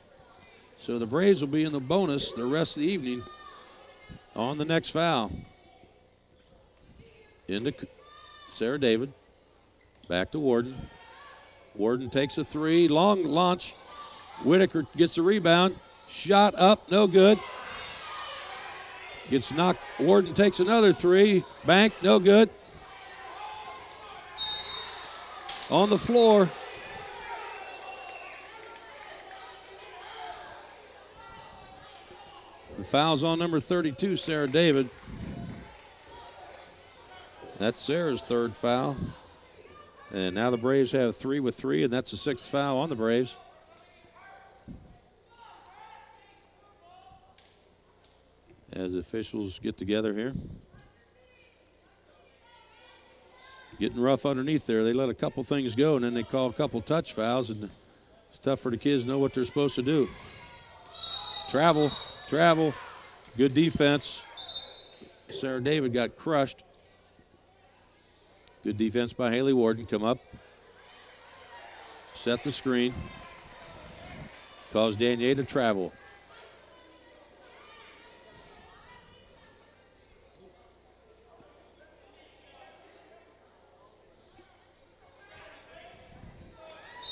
So the Braves will be in the bonus the rest of the evening on the next foul. Into Sarah David. Back to Warden. Warden takes a 3. Long launch. Whitaker gets the rebound. Shot up, no good. Gets knocked. Warden takes another three. Bank, no good. On the floor. The foul's on number 32, Sarah David. That's Sarah's third foul. And now the Braves have 3 with 3, and that's the 6th foul on the Braves. As the officials get together here. Getting rough underneath there. They let a couple things go, and then they call a couple touch fouls, and it's tough for the kids to know what they're supposed to do. Travel. Good defense. Sarah David got crushed. Good defense by Haley Warden. Come up. Set the screen. Cause Danier to travel.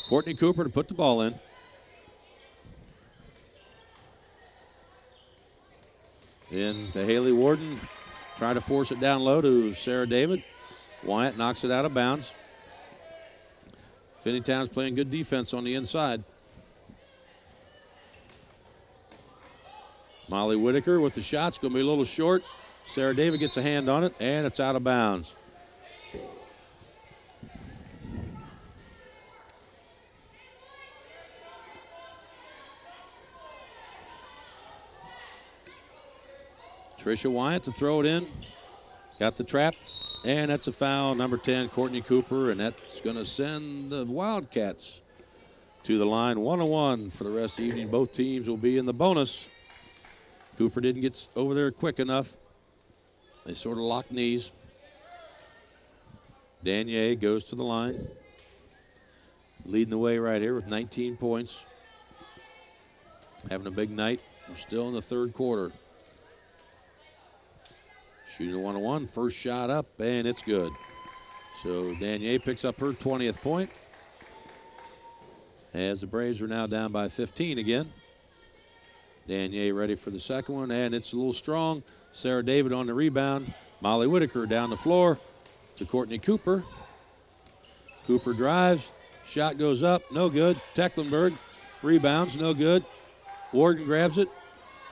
Courtney Cooper to put the ball in. In to Haley Warden. Trying to force it down low to Sarah David. Wyatt knocks it out of bounds. Finneytown's playing good defense on the inside. Molly Whitaker with the shots. Going to be a little short. Sarah David gets a hand on it, and it's out of bounds. Tricia Wyatt to throw it in. Got the trap, and that's a foul. Number 10, Courtney Cooper, and that's going to send the Wildcats to the line. 1-1 for the rest of the evening. Both teams will be in the bonus. Cooper didn't get over there quick enough. They sort of locked knees. Danier goes to the line. Leading the way right here with 19 points. Having a big night. We're still in the third quarter. Shooting a 1-1, first shot up, and it's good. So Danier picks up her 20th point. As the Braves are now down by 15 again. Danier ready for the second one, and it's a little strong. Sarah David on the rebound. Molly Whitaker down the floor to Courtney Cooper. Cooper drives, shot goes up, no good. Tecklenburg rebounds, no good. Warden grabs it.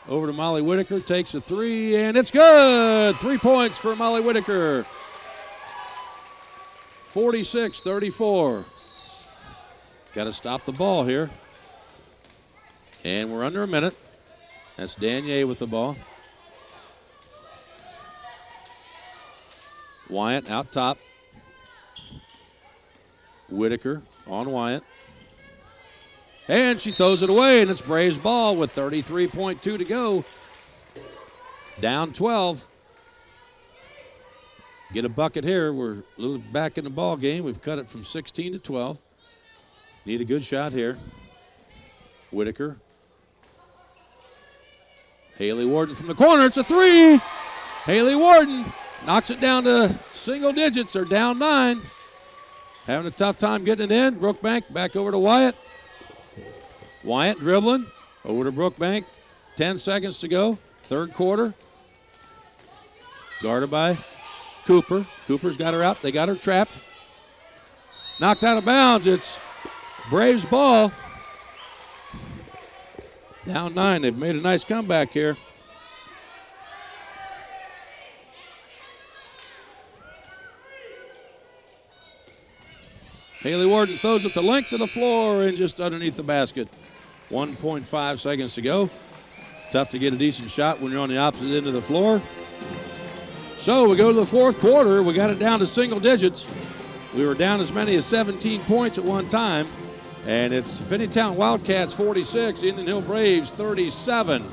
Over to Molly Whitaker, takes a three, and it's good! 3 points for Molly Whitaker. 46-34. Got to stop the ball here. And we're under a minute. That's Danier with the ball. Wyatt out top. Whitaker on Wyatt. And she throws it away, and it's Braves ball with 33.2 to go. Down 12. Get a bucket here. We're a little back in the ball game. We've cut it from 16 to 12. Need a good shot here. Whitaker. Haley Warden from the corner. It's a three. Haley Warden knocks it down to single digits, or down 9. Having a tough time getting it in. Brookbank back over to Wyatt. Wyatt dribbling over to Brookbank. 10 seconds to go. Third quarter. Guarded by Cooper. Cooper's got her out. They got her trapped. Knocked out of bounds. It's Braves ball. Down 9. They've made a nice comeback here. Haley Warden throws it the length of the floor and just underneath the basket. 1.5 seconds to go. Tough to get a decent shot when you're on the opposite end of the floor. So we go to the fourth quarter. We got it down to single digits. We were down as many as 17 points at one time. And it's Finneytown Wildcats 46, Indian Hill Braves 37.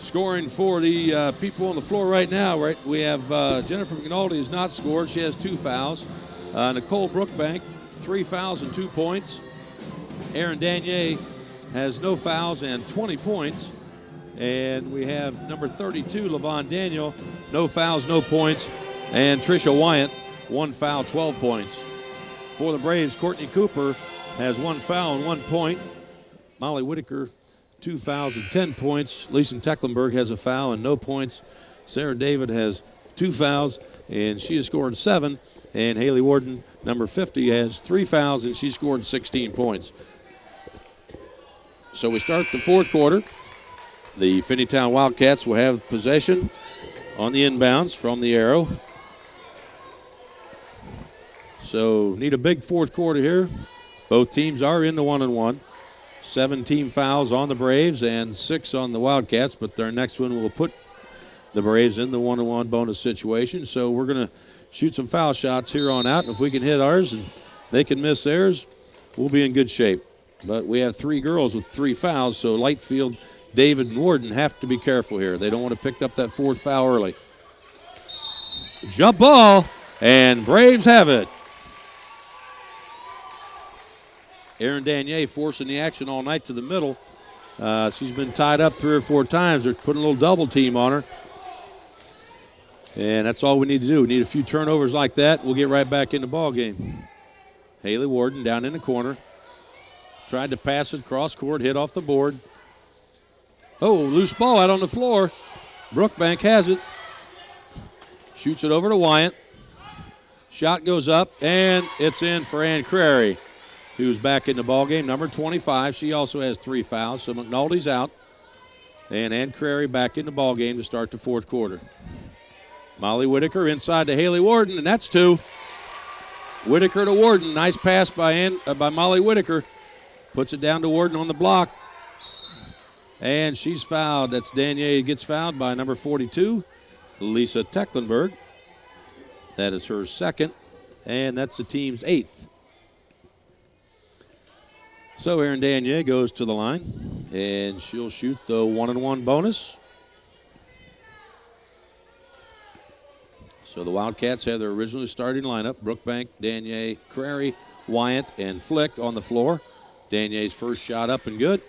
Scoring for the people on the floor right now, right? We have Jennifer McNulty has not scored. She has 2 fouls. Nicole Brookbank, 3 fouls and 2 points. Aaron Danier has no fouls and 20 points. And we have number 32, LaVon Daniel, no fouls, no points. And Tricia Wyatt, 1 foul, 12 points. For the Braves, Courtney Cooper has 1 foul and 1 point. Molly Whitaker 2 fouls and 10 points. Leeson Tecklenburg has a foul and no points. Sarah David has 2 fouls, and she has scored 7. And Haley Warden, number 50, has 3 fouls, and she scored 16 points. So we start the fourth quarter. The Finneytown Wildcats will have possession on the inbounds from the arrow. So need a big fourth quarter here. Both teams are in the 1-on-1. 7 team fouls on the Braves and 6 on the Wildcats, but their next one will put the Braves in the 1-on-1 bonus situation. So we're going to shoot some foul shots here on out, and if we can hit ours and they can miss theirs, we'll be in good shape. But we have 3 girls with 3 fouls, so Lightfield, David, and Warden have to be careful here. They don't want to pick up that 4th foul early. Jump ball, and Braves have it. Erin Danier forcing the action all night to the middle. She's been tied up 3 or 4 times. They're putting a little double team on her. And that's all we need to do. We need a few turnovers like that. We'll get right back in the ball game. Haley Warden down in the corner. Tried to pass it cross court, hit off the board. Oh, loose ball out on the floor. Brookbank has it. Shoots it over to Wyatt. Shot goes up, and it's in for Ann Crary, who's back in the ball game, number 25. She also has 3 fouls, so McNulty's out. And Ann Crary back in the ball game to start the fourth quarter. Molly Whitaker inside to Haley Warden, and that's 2. Whitaker to Warden. Nice pass by Molly Whitaker. Puts it down to Warden on the block. And she's fouled. That's Danier gets fouled by number 42, Lisa Tecklenburg. That is her 2nd, and that's the team's 8th. So Erin Danier goes to the line, and she'll shoot the 1-on-1 bonus. So the Wildcats have their originally starting lineup: Brookbank, Danier, Crary, Wyatt, and Flick on the floor. Danier's first shot up and good.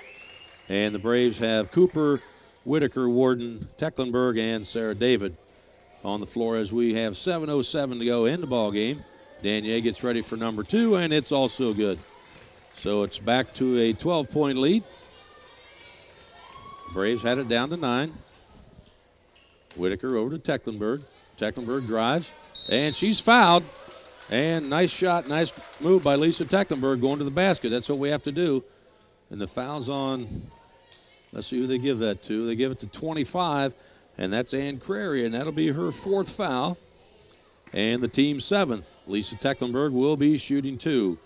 And the Braves have Cooper, Whitaker, Warden, Tecklenburg, and Sarah David on the floor as we have 7:07 to go in the ball game. Danier gets ready for number 2, and it's also good. So it's back to a 12-point lead. Braves had it down to 9. Whitaker over to Tecklenburg. Tecklenburg drives, and she's fouled. And nice shot, nice move by Lisa Tecklenburg going to the basket. That's what we have to do. And the foul's on, let's see who they give that to. They give it to 25, and that's Ann Crary, and that'll be her 4th foul. And the team's 7th. Lisa Tecklenburg will be shooting 2.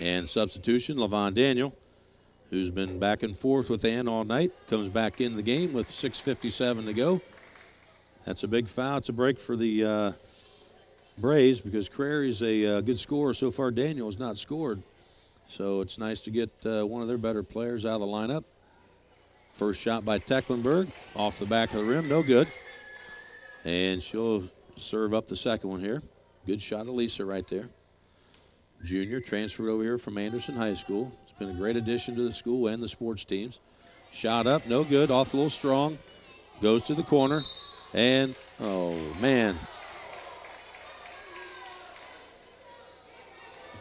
And substitution, LaVon Daniel, who's been back and forth with Ann all night, comes back in the game with 6:57 to go. That's a big foul. It's a break for the Braves because Crary's a good scorer. So far, Daniel has not scored. So it's nice to get one of their better players out of the lineup. First shot by Tecklenburg, off the back of the rim, no good. And she'll serve up the second one here. Good shot of Lisa right there. Junior transferred over here from Anderson High School. It's been a great addition to the school and the sports teams. Shot up, no good, off a little strong. Goes to the corner, and, oh, man.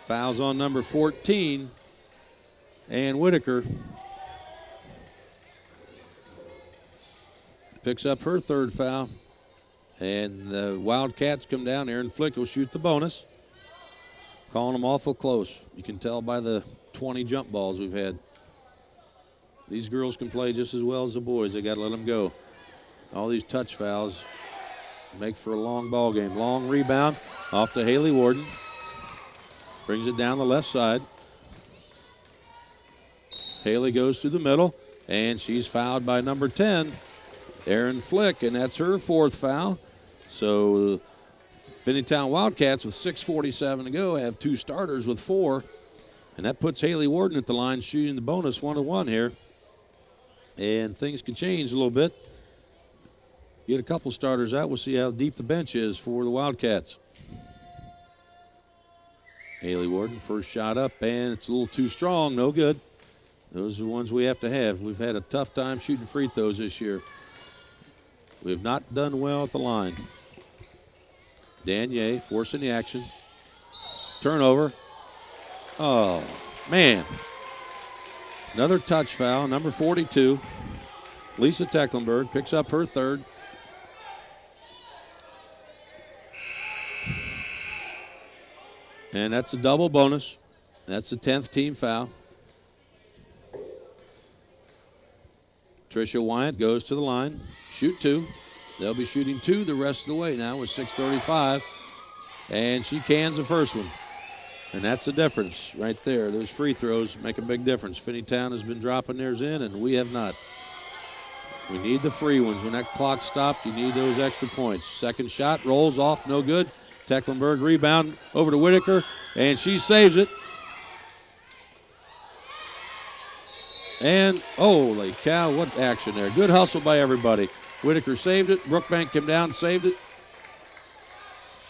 Fouls on number 14, and Whitaker picks up her 3rd foul. And the Wildcats come down. Aaron Flick will shoot the bonus. Calling them awful close. You can tell by the 20 jump balls we've had. These girls can play just as well as the boys. They got to let them go. All these touch fouls make for a long ball game. Long rebound off to Haley Warden. Brings it down the left side. Haley goes to the middle, and she's fouled by number 10, Aaron Flick, and that's her 4th foul. So Finneytown Wildcats with 6:47 to go have 2 starters with 4, and that puts Haley Warden at the line shooting the bonus 1-on-1 here. And things can change a little bit. Get a couple starters out. We'll see how deep the bench is for the Wildcats. Haley Warden, first shot up, and it's a little too strong, no good. Those are the ones we have to have. We've had a tough time shooting free throws this year. We have not done well at the line. Danier forcing the action. Turnover. Oh, man. Another touch foul, number 42. Lisa Tecklenburg picks up her third. And that's a double bonus. That's the 10th team foul. Tricia Wyatt goes to the line. Shoot two. They'll be shooting two the rest of the way now with 6:35. And she cans the first one. And that's the difference right there. Those free throws make a big difference. Finneytown has been dropping theirs in, and we have not. We need the free ones. When that clock stopped, you need those extra points. Second shot rolls off, no good. Tecklenburg rebound over to Whitaker, and she saves it. And holy cow, what action there. Good hustle by everybody. Whitaker saved it. Brookbank came down, saved it,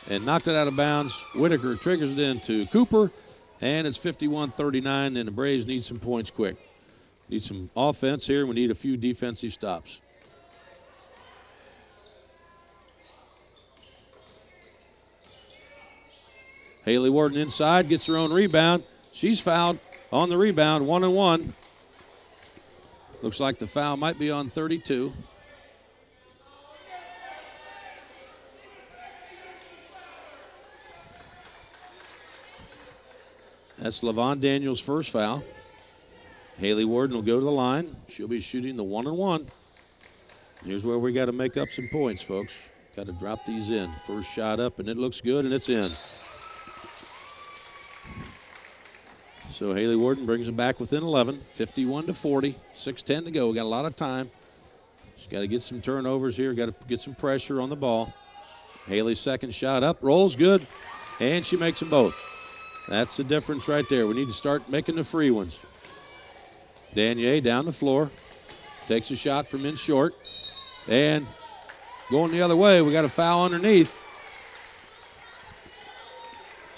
and knocked it out of bounds. Whitaker triggers it into Cooper, and it's 51-39, and the Braves need some points quick. Need some offense here. We need a few defensive stops. Haley Warden inside, gets her own rebound. She's fouled on the rebound, 1-1. Looks like the foul might be on 32. That's LaVon Daniels' first foul. Haley Warden will go to the line. She'll be shooting the 1-1. Here's where we got to make up some points, folks. Got to drop these in. First shot up, and it looks good, and it's in. So Haley Warden brings them back within 11, 51-40, 6:10 to go. We got a lot of time. She's got to get some turnovers here. Got to get some pressure on the ball. Haley's second shot up, rolls good, and she makes them both. That's the difference right there. We need to start making the free ones. Danier down the floor, takes a shot from in short, and going the other way, we got a foul underneath.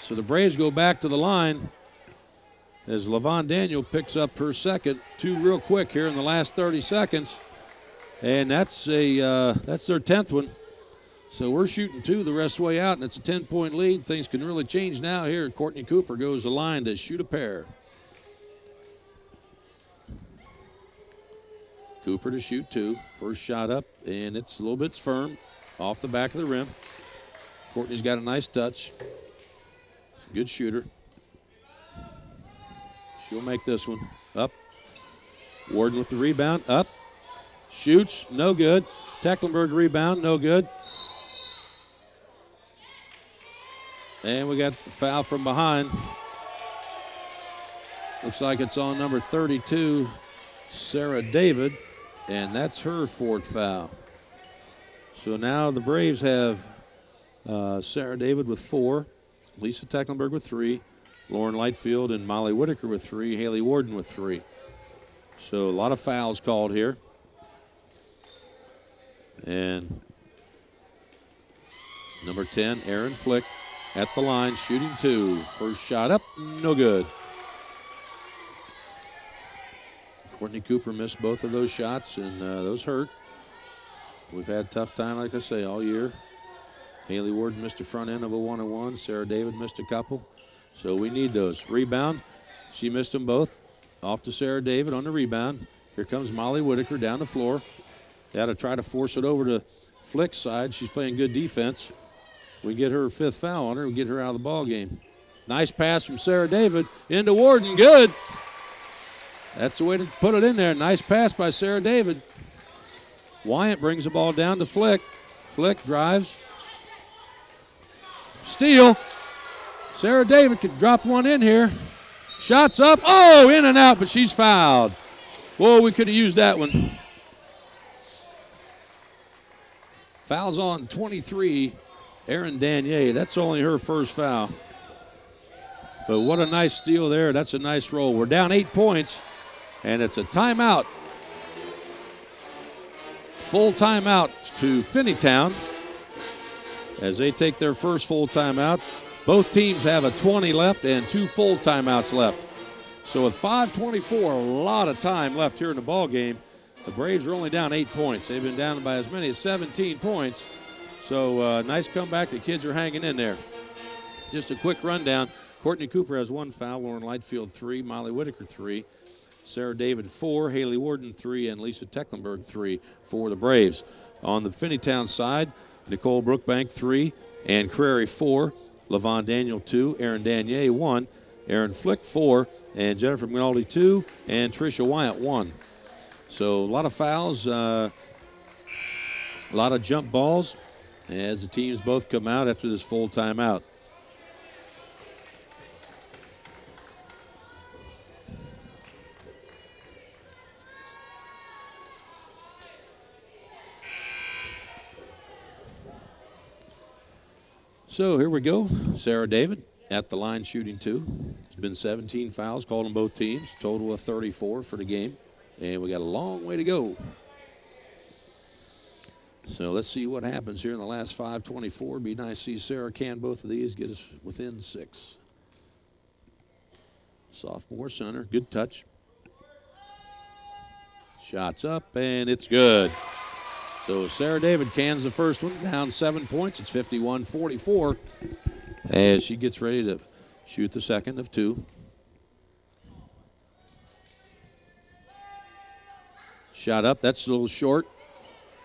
So the Braves go back to the line as LaVon Daniel picks up her second. Two real quick here in the last 30 seconds. And that's their 10th one. So we're shooting two the rest of the way out, and it's a 10-point lead. Things can really change now here. Courtney Cooper goes the line to shoot a pair. Cooper to shoot two. First shot up, and it's a little bit firm off the back of the rim. Courtney's got a nice touch. Good shooter. She'll make this one. Up. Warden with the rebound. Up. Shoots. No good. Tecklenburg rebound. No good. And we got the foul from behind. Looks like it's on number 32, Sarah David. And that's her fourth foul. So now the Braves have Sarah David with 4. Lisa Tecklenburg with 3. Lauren Lightfield and Molly Whitaker with 3, Haley Warden with 3. So a lot of fouls called here. And number 10, Erin Flick at the line, shooting two. First shot up, no good. Courtney Cooper missed both of those shots, and those hurt. We've had a tough time, like I say, all year. Haley Warden missed the front end of a 1-on-1. Sarah David missed a couple. So we need those. Rebound. She missed them both. Off to Sarah David on the rebound. Here comes Molly Whitaker down the floor. They got to try to force it over to Flick's side. She's playing good defense. We get her fifth foul on her. We get her out of the ball game. Nice pass from Sarah David into Warden. Good. That's the way to put it in there. Nice pass by Sarah David. Wyatt brings the ball down to Flick. Flick drives. Steal. Sarah David could drop one in here. Shots up. Oh, in and out, but she's fouled. Whoa, we could have used that one. Fouls on 23, Erin Danier. That's only her first foul. But what a nice steal there. That's a nice roll. We're down 8 points, and it's a timeout. Full timeout to Finneytown as they take their first full timeout. Both teams have a 20 left and 2 full timeouts left. So with 5:24, a lot of time left here in the ball game. The Braves are only down 8 points. They've been down by as many as 17 points. So nice comeback. The kids are hanging in there. Just a quick rundown. Courtney Cooper has 1 foul. Lauren Lightfield 3. Molly Whitaker 3. Sarah David 4, Haley Warden 3, and Lisa Tecklenburg 3 for the Braves. On the Finneytown side, Nicole Brookbank 3, Ann Crary 4, Levon Daniel 2, Erin Danier 1, Erin Flick 4, and Jennifer McNulty 2, and Tricia Wyatt 1. So a lot of fouls, a lot of jump balls as the teams both come out after this full timeout. So here we go. Sarah David at the line shooting 2. There's been 17 fouls called on both teams, total of 34 for the game. And we got a long way to go. So let's see what happens here in the last 5:24. Be nice to see Sarah can both of these, get us within 6. Sophomore center, good touch. Shots up, and it's good. So Sarah David cans the first one, down 7 points. It's 51-44 as she gets ready to shoot the second of 2. Shot up, that's a little short.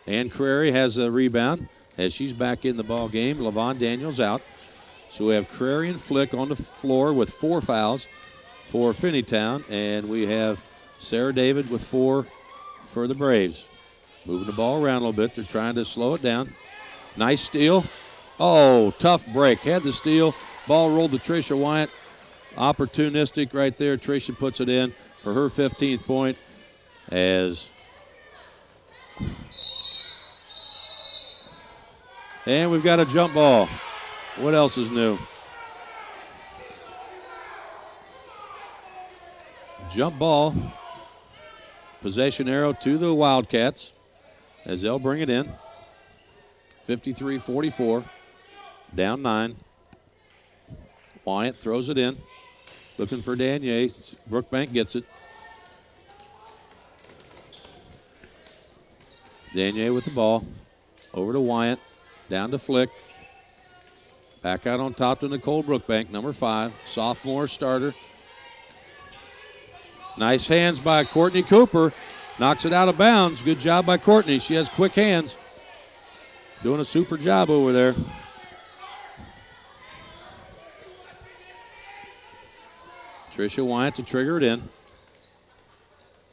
Ann Crary has a rebound as she's back in the ball game. Levon Daniels out. So we have Crary and Flick on the floor with 4 fouls for Finneytown, and we have Sarah David with 4 for the Braves. Moving the ball around a little bit. They're trying to slow it down. Nice steal. Oh, tough break. Had the steal. Ball rolled to Tricia Wyatt. Opportunistic right there. Tricia puts it in for her 15th point as... And we've got a jump ball. What else is new? Jump ball. Possession arrow to the Wildcats as they'll bring it in. 53-44. Down 9. Wyatt throws it in. Looking for Danier. Brookbank gets it. Danier with the ball. Over to Wyatt. Down to Flick. Back out on top to Nicole Brookbank, number 5. Sophomore starter. Nice hands by Courtney Cooper. Knocks it out of bounds. Good job by Courtney. She has quick hands. Doing a super job over there. Tricia Wyatt to trigger it in.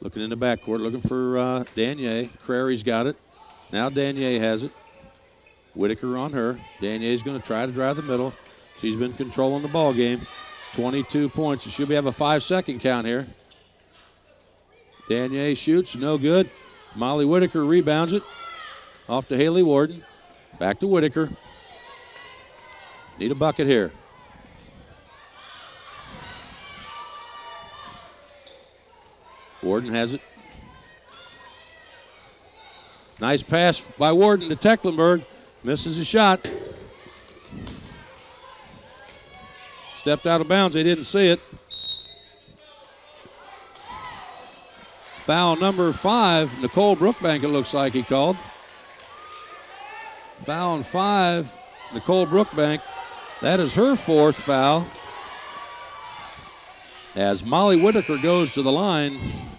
Looking in the backcourt, looking for Danier. Crary's got it. Now Danier has it. Whitaker on her. Danier's going to try to drive the middle. She's been controlling the ball game. 22 points. She'll have a 5-second count here. Danier shoots, no good. Molly Whitaker rebounds it. Off to Haley Warden. Back to Whitaker. Need a bucket here. Warden has it. Nice pass by Warden to Tecklenburg. Misses a shot. Stepped out of bounds. They didn't see it. Foul number 5, Nicole Brookbank, it looks like he called. Foul on 5, Nicole Brookbank. That is her 4th foul. As Molly Whitaker goes to the line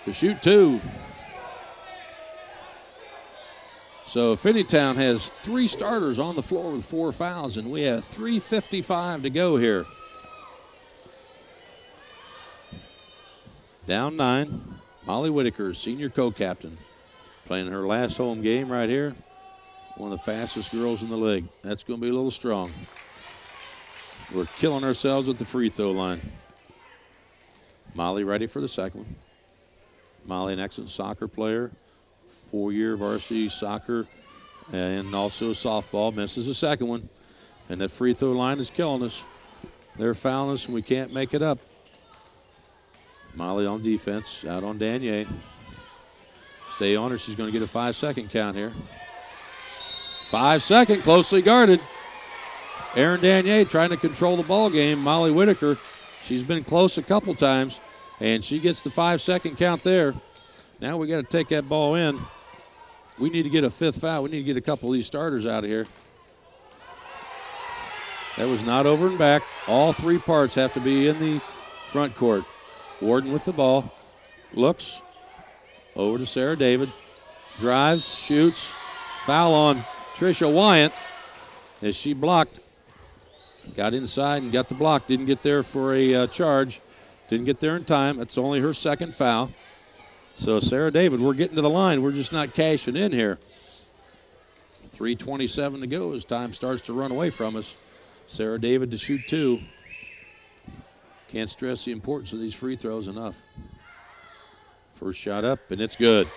to shoot 2. So Finneytown has 3 starters on the floor with 4 fouls, and we have 3:55 to go here. Down 9, Molly Whitaker, senior co-captain, playing her last home game right here. One of the fastest girls in the league. That's going to be a little strong. We're killing ourselves at the free throw line. Molly ready for the second one. Molly, an excellent soccer player, 4-year varsity soccer and also softball. Misses the second one. And that free throw line is killing us. They're fouling us and we can't make it up. Molly on defense, out on Danier. Stay on her, she's going to get a 5-second count here. 5-second, closely guarded. Erin Danier trying to control the ball game. Molly Whitaker, she's been close a couple times, and she gets the 5-second count there. Now we got to take that ball in. We need to get a 5th foul. We need to get a couple of these starters out of here. That was not over and back. All 3 parts have to be in the front court. Warden with the ball. Looks. Over to Sarah David. Drives, shoots. Foul on Tricia Wyant as she blocked. Got inside and got the block. Didn't get there for a charge. Didn't get there in time. That's only her second foul. So Sarah David, we're getting to the line. We're just not cashing in here. 3:27 to go as time starts to run away from us. Sarah David to shoot 2. Can't stress the importance of these free throws enough. First shot up, and it's good.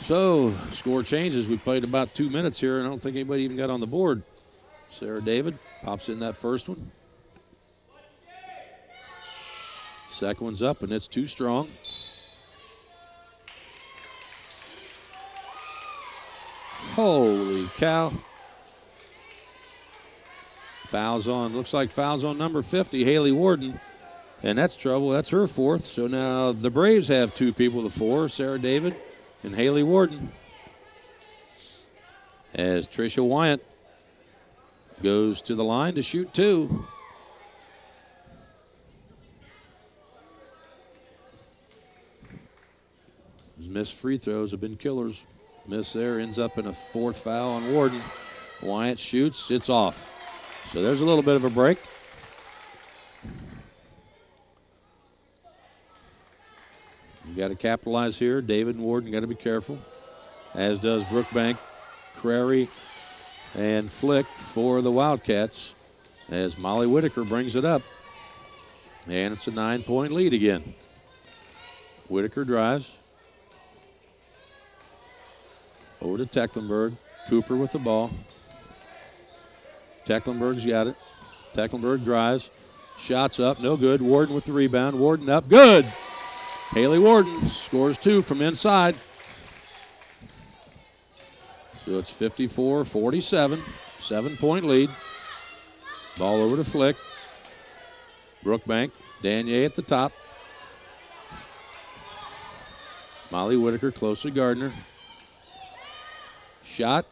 So, score changes. We played about 2 minutes here, and I don't think anybody even got on the board. Sarah David pops in that first one. Second one's up, and it's too strong. Holy cow. Fouls on, looks like fouls on number 50, Haley Warden. And that's trouble. That's her fourth. So now the Braves have 2 people to 4, Sarah David and Haley Warden. As Tricia Wyant goes to the line to shoot 2. Those missed free throws have been killers. Miss there, ends up in a 4th foul on Warden. Wyant shoots, it's off. So there's a little bit of a break. You got to capitalize here. David and Warden got to be careful, as does Brookbank, Crary, and Flick for the Wildcats, as Molly Whitaker brings it up. And it's a 9-point lead again. Whitaker drives. Over to Tecklenburg. Cooper with the ball. Tecklenburg's got it. Tecklenburg drives. Shots up, no good. Warden with the rebound. Warden up, good. Haley Warden scores 2 from inside. So it's 54-47, 7-point lead. Ball over to Flick. Brookbank, Danier at the top. Molly Whitaker close to Gardner. Shot,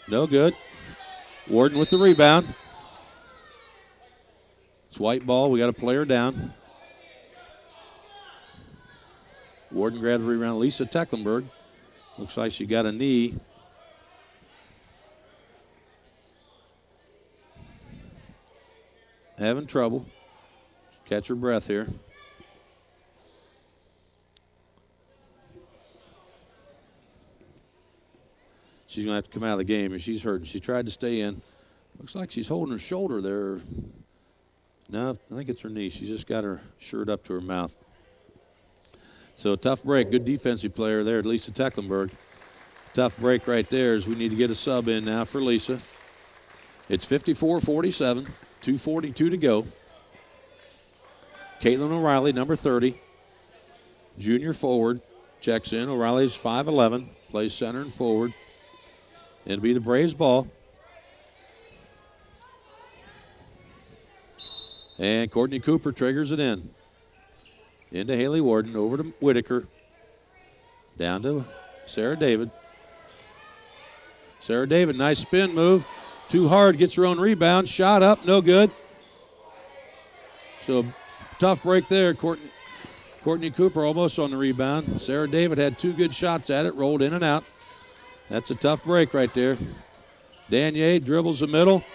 no good. Warden with the rebound. It's white ball, we got a player down. Warden grabbed the rebound. Lisa Tecklenburg. Looks like she got a knee. Having trouble. Catch her breath here. She's going to have to come out of the game, and she's hurt. She tried to stay in. Looks like she's holding her shoulder there. No, I think it's her knee. She's just got her shirt up to her mouth. So a tough break. Good defensive player there, Lisa Tecklenburg. Tough break right there as we need to get a sub in now for Lisa. It's 54-47, 2:42 to go. Caitlin O'Reilly, number 30, junior forward, checks in. O'Reilly's 5'11", plays center and forward. It'll be the Braves' ball. And Courtney Cooper triggers it in. Into Haley Warden, over to Whitaker. Down to Sarah David. Sarah David, nice spin move. Too hard, gets her own rebound. Shot up, no good. So tough break there. Courtney Cooper almost on the rebound. Sarah David had 2 good shots at it, rolled in and out. That's a tough break right there. Danier dribbles the middle.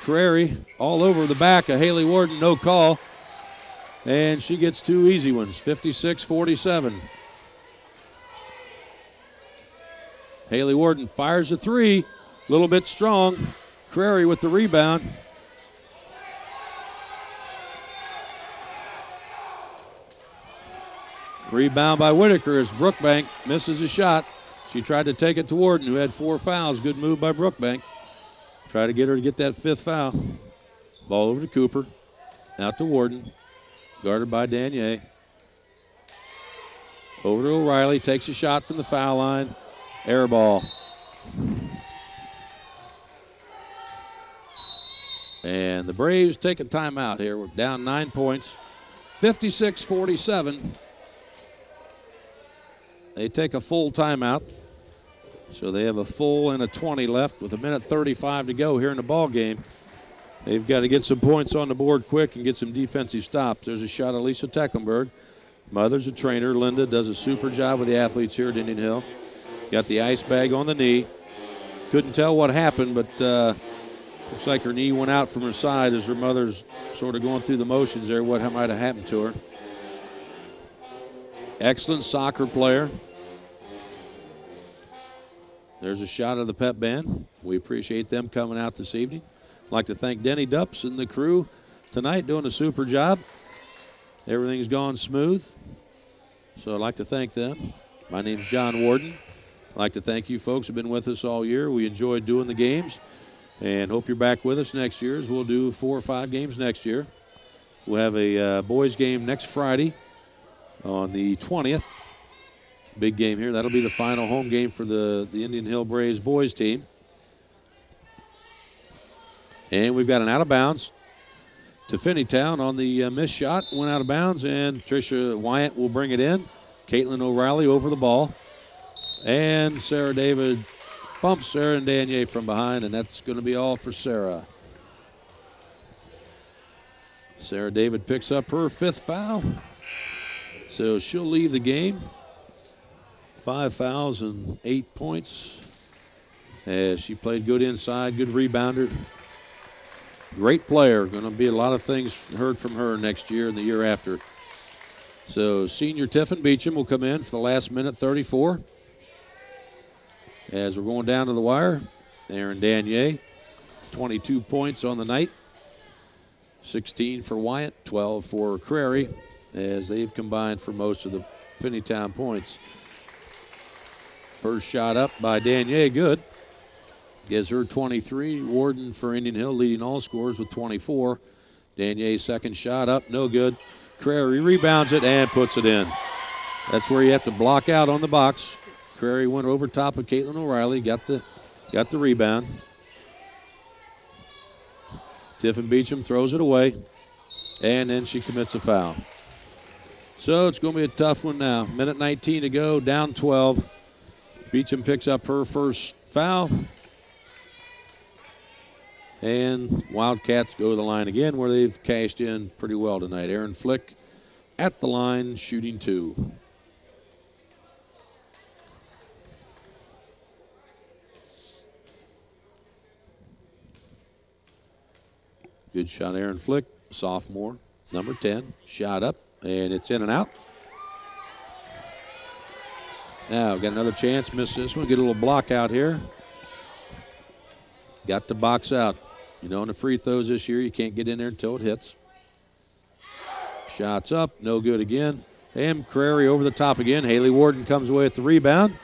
Crary all over the back of Haley Warden, no call. And she gets 2 easy ones, 56-47. Haley Warden fires a 3, a little bit strong. Crary with the rebound. Rebound by Whitaker as Brookbank misses a shot. She tried to take it to Warden, who had 4 fouls. Good move by Brookbank. Try to get her to get that 5th foul. Ball over to Cooper. Out to Warden. Guarded by Danier. Over to O'Reilly. Takes a shot from the foul line. Air ball. And the Braves take a timeout here. We're down 9 points. 56-47. They take a full timeout. So they have a full and a 20 left with 1:35 to go here in the ball game. They've got to get some points on the board quick and get some defensive stops. There's a shot of Lisa Tecklenburg. Mother's a trainer. Linda does a super job with the athletes here at Indian Hill. Got the ice bag on the knee. Couldn't tell what happened, but looks like her knee went out from her side as her mother's sort of going through the motions there, what might have happened to her. Excellent soccer player. There's a shot of the pep band. We appreciate them coming out this evening. I'd like to thank Denny Dupps and the crew tonight doing a super job. Everything's gone smooth, so I'd like to thank them. My name's John Warden. I'd like to thank you folks who have been with us all year. We enjoyed doing the games and hope you're back with us next year as we'll do 4 or 5 games next year. We'll have a boys game next Friday on the 20th. Big game here. That'll be the final home game for the Indian Hill Braves boys team. And we've got an out of bounds to Finneytown on the missed shot. Went out of bounds, and Tricia Wyatt will bring it in. Caitlin O'Reilly over the ball. And Sarah David bumps Sarah and Danier from behind, and that's going to be all for Sarah. Sarah David picks up her 5th foul. So she'll leave the game. 5 fouls and 8 points. As she played good inside, good rebounder. Great player. Going to be a lot of things heard from her next year and the year after. So senior Tiffin Beecham will come in for the last minute 34. As we're going down to the wire, Aaron Danier, 22 points on the night. 16 for Wyatt, 12 for Crary, as they've combined for most of the Finneytown points. First shot up by Danier, good. Gives her 23. Warden for Indian Hill leading all scorers with 24. Danier's second shot up, no good. Crary rebounds it and puts it in. That's where you have to block out on the box. Crary went over top of Caitlin O'Reilly, got the rebound. Tiffin Beecham throws it away, and then she commits a foul. So it's going to be a tough one now. Minute 19 to go, down 12. Beecham picks up her first foul. And Wildcats go to the line again where they've cashed in pretty well tonight. Aaron Flick at the line, shooting 2. Good shot, Aaron Flick, sophomore, number 10. Shot up, and it's in and out. Now, got another chance, missed this one. Get a little block out here. Got to box out. You know, in the free throws this year, you can't get in there until it hits. Shots up, no good again. And Crary over the top again. Haley Warden comes away with the rebound.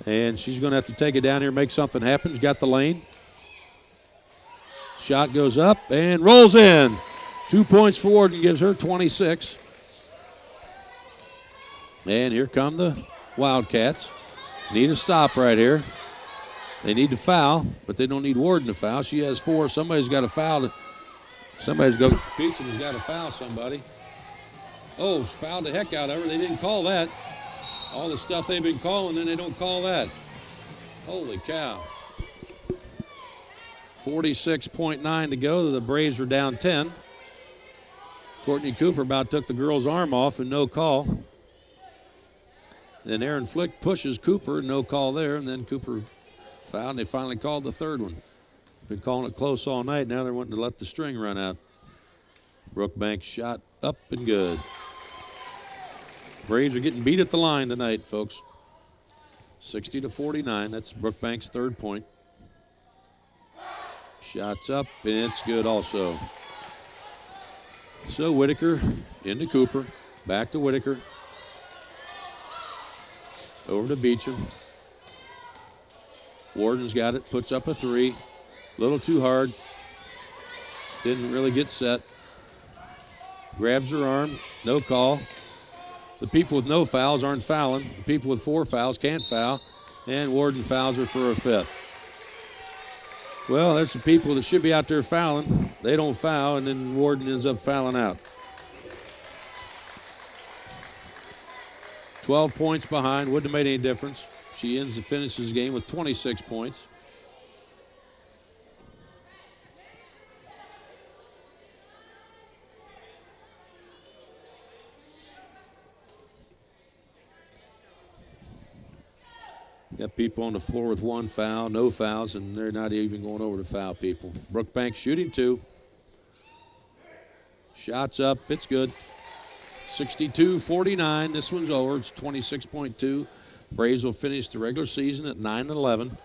And she's going to have to take it down here, make something happen. She's got the lane. Shot goes up and rolls in. 2 points for Warden, gives her 26. And here come the Wildcats. Need a stop right here. They need to foul, but they don't need Warden to foul. She has 4. Somebody's got to foul. Beecham's got to foul somebody. Oh, fouled the heck out of her. They didn't call that. All the stuff they've been calling, then they don't call that. Holy cow. 46.9 to go. The Braves were down 10. Courtney Cooper about took the girl's arm off and no call. Then Aaron Flick pushes Cooper, no call there, and then Cooper fouled, and they finally called the third one. Been calling it close all night. Now they're wanting to let the string run out. Brookbank shot up and good. Braves are getting beat at the line tonight, folks. 60-49. That's Brookbank's third point. Shots up, and it's good also. So Whitaker into Cooper. Back to Whitaker. Over to Beecham. Warden's got it, puts up a 3. A little too hard. Didn't really get set. Grabs her arm, no call. The people with no fouls aren't fouling. The people with 4 fouls can't foul. And Warden fouls her for a 5th. Well, there's some people that should be out there fouling. They don't foul, and then Warden ends up fouling out. 12 points behind, wouldn't have made any difference. She finishes the game with 26 points. Got people on the floor with 1 foul, no fouls, and they're not even going over to foul people. Brookbank shooting 2. Shots up, it's good. 62-49, this one's over. It's 26.2. Braves will finish the regular season at 9-11.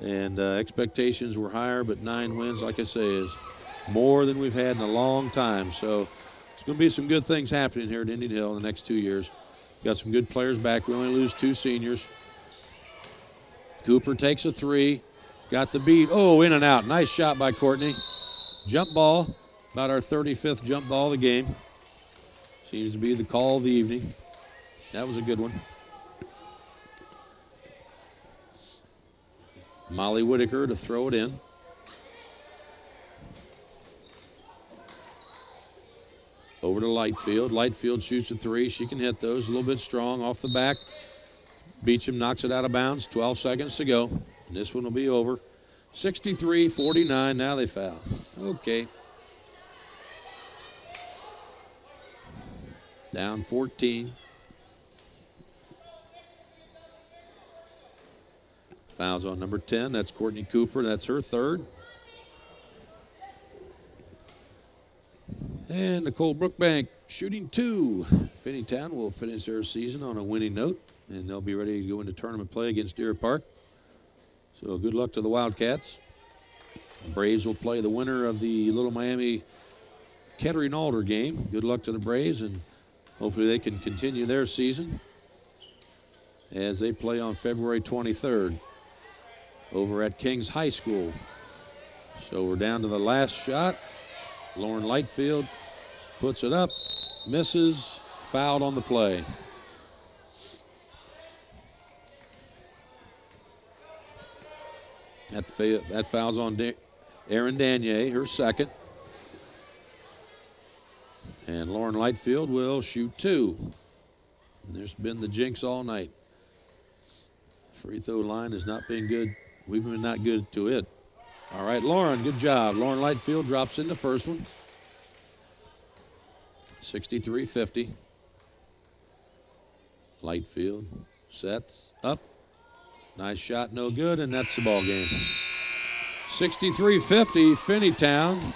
And expectations were higher, but 9 wins, like I say, is more than we've had in a long time. So it's going to be some good things happening here at Indian Hill in the next 2 years. Got some good players back. We only lose 2 seniors. Cooper takes a 3. Got the beat. Oh, in and out. Nice shot by Courtney. Jump ball. About our 35th jump ball of the game. Seems to be the call of the evening. That was a good one. Molly Whitaker to throw it in. Over to Lightfield. Lightfield shoots a 3. She can hit those. A little bit strong off the back. Beecham knocks it out of bounds. 12 seconds to go. And this one will be over. 63-49. Now they foul. Okay. Down 14. Fouls on number 10. That's Courtney Cooper. That's her 3rd. And Nicole Brookbank shooting 2. Finneytown will finish their season on a winning note, and they'll be ready to go into tournament play against Deer Park. So good luck to the Wildcats. The Braves will play the winner of the Little Miami Kettering Alder game. Good luck to the Braves, and hopefully they can continue their season as they play on February 23rd over at Kings High School. So we're down to the last shot. Lauren Lightfield puts it up, misses, fouled on the play. That foul's on Erin Danier, her 2nd. And Lauren Lightfield will shoot 2. And there's been the jinx all night. Free throw line has not been good. We've been not good to it. All right, Lauren, good job. Lauren Lightfield drops in the first one. 63-50. Lightfield sets up. Nice shot, no good, and that's the ball game. 63-50, Finneytown.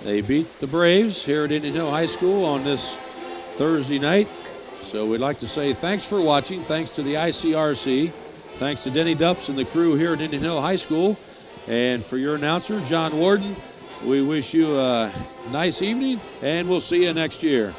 They beat the Braves here at Indian Hill High School on this Thursday night. So we'd like to say thanks for watching. Thanks to the ICRC. Thanks to Denny Dupps and the crew here at Indian Hill High School. And for your announcer, John Warden, we wish you a nice evening, and we'll see you next year.